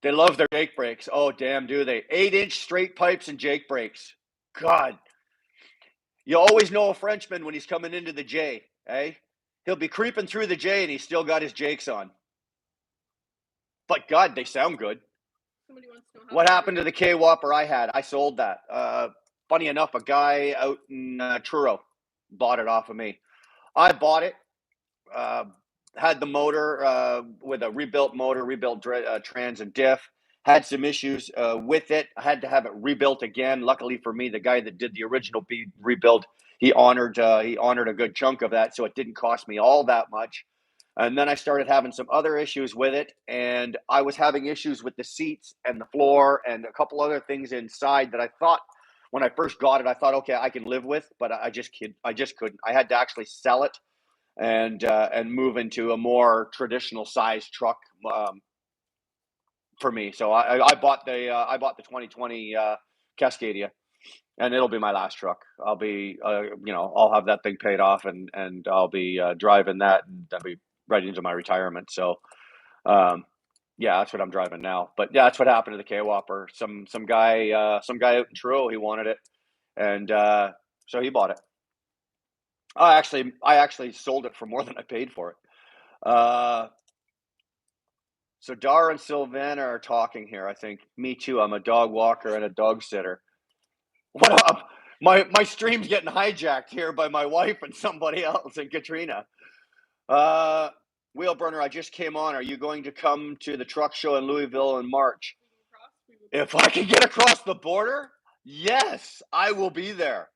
[SPEAKER 1] They love their Jake brakes. Oh, damn, do they? 8-inch straight pipes and Jake brakes. God. You always know a Frenchman when he's coming into the J, eh? He'll be creeping through the J and he's still got his Jakes on. But God, they sound good.
[SPEAKER 2] Somebody wants to know
[SPEAKER 1] what happened to the K-Whopper I had? I sold that. Funny enough, a guy out in Truro bought it off of me. I bought it, had the motor with a rebuilt motor, rebuilt trans and diff. Had some issues with it. I had to have it rebuilt again. Luckily for me, the guy that did the original rebuild, he honored a good chunk of that, so it didn't cost me all that much. And then I started having some other issues with it, and I was having issues with the seats and the floor and a couple other things inside that I thought when I first got it, I thought, okay, I can live with, but I just couldn't. I had to actually sell it and move into a more traditional size truck for me. So I bought the 2020 Cascadia, and it'll be my last truck. I'll be I'll have that thing paid off, and I'll be driving that, and I'll be right into my retirement. So yeah, that's what I'm driving now. But yeah, that's what happened to the K-Whopper. Some guy out in Truro, he wanted it, and so he bought it. I actually sold it for more than I paid for it. So Dar and Sylvana are talking here. I think me too. I'm a dog walker and a dog sitter. What up? My stream's getting hijacked here by my wife and somebody else and Katrina. Wheelburner, I just came on. Are you going to come to the truck show in Louisville in March? If I can get across the border, yes, I will be there.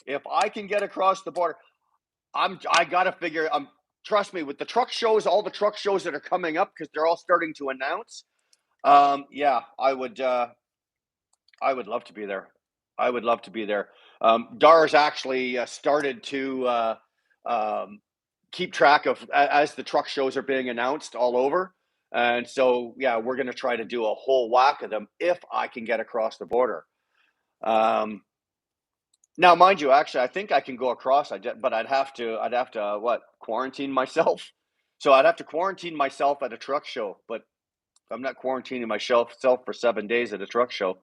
[SPEAKER 1] If I can get across the border, I gotta figure. Trust me, with the truck shows, all the truck shows that are coming up, because they're all starting to announce. Yeah, I would love to be there. I would love to be there. Dar's actually started to keep track of as the truck shows are being announced all over. And so, yeah, we're going to try to do a whole whack of them if I can get across the border. Now, mind you, actually, I think I can go across, but I'd have to what, quarantine myself? So I'd have to quarantine myself at a truck show, but I'm not quarantining myself for 7 days at a truck show.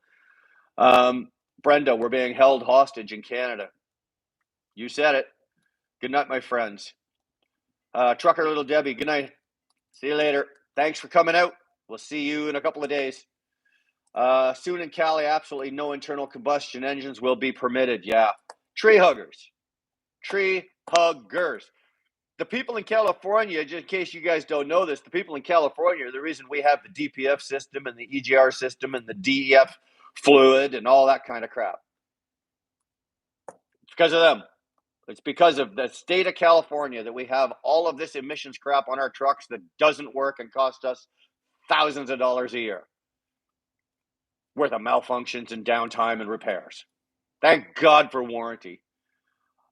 [SPEAKER 1] Brenda, we're being held hostage in Canada. You said it. Good night, my friends. Trucker Little Debbie, good night. See you later. Thanks for coming out. We'll see you in a couple of days. Soon in Cali, absolutely no internal combustion engines will be permitted. Yeah. Tree huggers. Tree huggers. The people in California, just in case you guys don't know this, the people in California, the reason we have the DPF system and the EGR system and the DEF fluid and all that kind of crap. It's because of them. It's because of the state of California that we have all of this emissions crap on our trucks that doesn't work and cost us thousands of dollars a year worth of malfunctions and downtime and repairs. Thank God for warranty.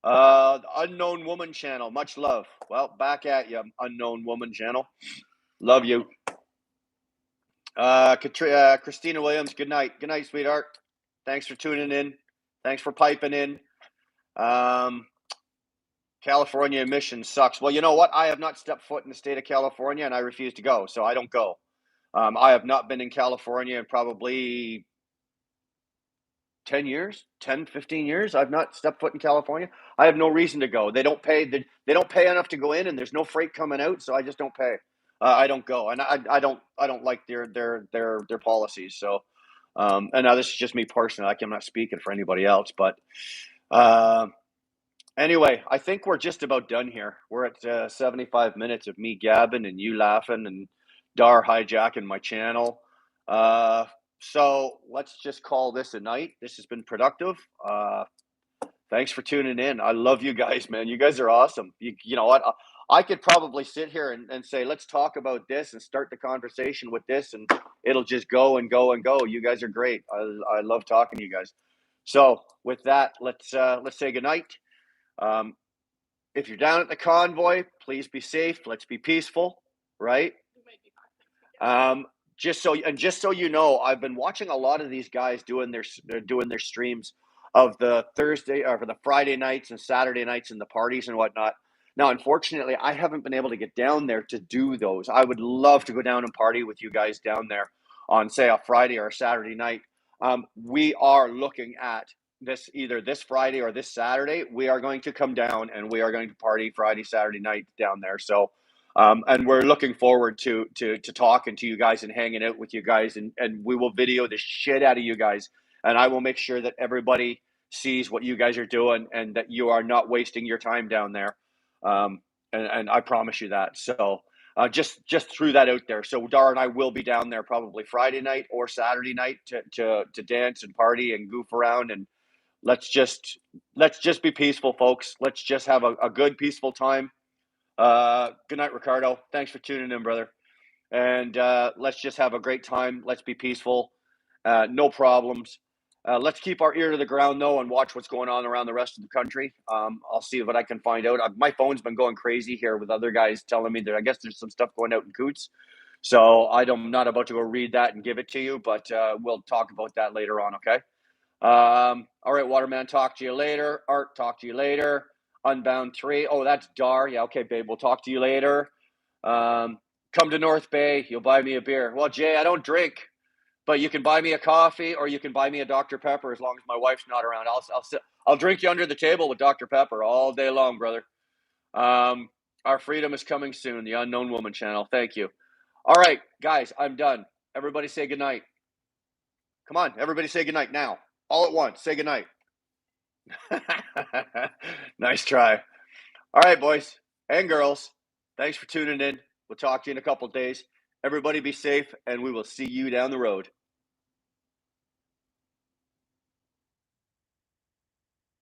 [SPEAKER 1] Unknown Woman channel, much love. Well, back at you, Unknown Woman channel. Love you. Christina Williams, good night. Good night, sweetheart. Thanks for tuning in. Thanks for piping in. California emissions sucks. Well, you know what? I have not stepped foot in the state of California, and I refuse to go, so I don't go. I have not been in California in probably 10 years, 10, 15 years. I've not stepped foot in California. I have no reason to go. They don't pay enough to go in, and there's no freight coming out, so I just don't pay. I don't go, and I don't like their policies. So, and now this is just me personally. Like, I'm not speaking for anybody else, but anyway, I think we're just about done here. We're at 75 minutes of me gabbing and you laughing and Dar hijacking my channel. So let's just call this a night. This has been productive. Thanks for tuning in. I love you guys, man. You guys are awesome. You know what? I could probably sit here and say, let's talk about this and start the conversation with this, and it'll just go and go and go. You guys are great. I love talking to you guys. So with that, let's say goodnight. If you're down at the convoy, please be safe. Let's be peaceful, right? Just so you know, I've been watching a lot of these guys doing their streams of the Thursday or the Friday nights and Saturday nights and the parties and whatnot. Now, unfortunately, I haven't been able to get down there to do those. I would love to go down and party with you guys down there on, say, a Friday or a Saturday night. We are looking at either this Friday or this Saturday. We are going to come down and we are going to party Friday, Saturday night down there. So, and we're looking forward to talking to you guys and hanging out with you guys, and we will video the shit out of you guys, and I will make sure that everybody sees what you guys are doing and that you are not wasting your time down there. And I promise you that. So just threw that out there. So Dar and I will be down there probably Friday night or Saturday night to dance and party and goof around, and let's just be peaceful, folks. Let's just have a good peaceful time. Good night, Ricardo. Thanks for tuning in, brother. And let's just have a great time. Let's be peaceful. No problems. Let's keep our ear to the ground, though, and watch what's going on around the rest of the country. I'll see what I can find out. My phone's been going crazy here with other guys telling me that I guess there's some stuff going out in Coots. So I'm not about to go read that and give it to you, but we'll talk about that later on, okay? All right, Waterman, talk to you later. Art, talk to you later. Unbound 3. Oh, that's Dar. Yeah, okay, babe. We'll talk to you later. Come to North Bay. You'll buy me a beer. Well, Jay, I don't drink. But you can buy me a coffee or you can buy me a Dr. Pepper as long as my wife's not around. I'll drink you under the table with Dr. Pepper all day long, brother. Our freedom is coming soon. The Unknown Woman channel. Thank you. All right, guys, I'm done. Everybody say goodnight. Come on, everybody say goodnight now. All at once. Say goodnight. Nice try. All right, boys and girls. Thanks for tuning in. We'll talk to you in a couple of days. Everybody be safe, and we will see you down the road.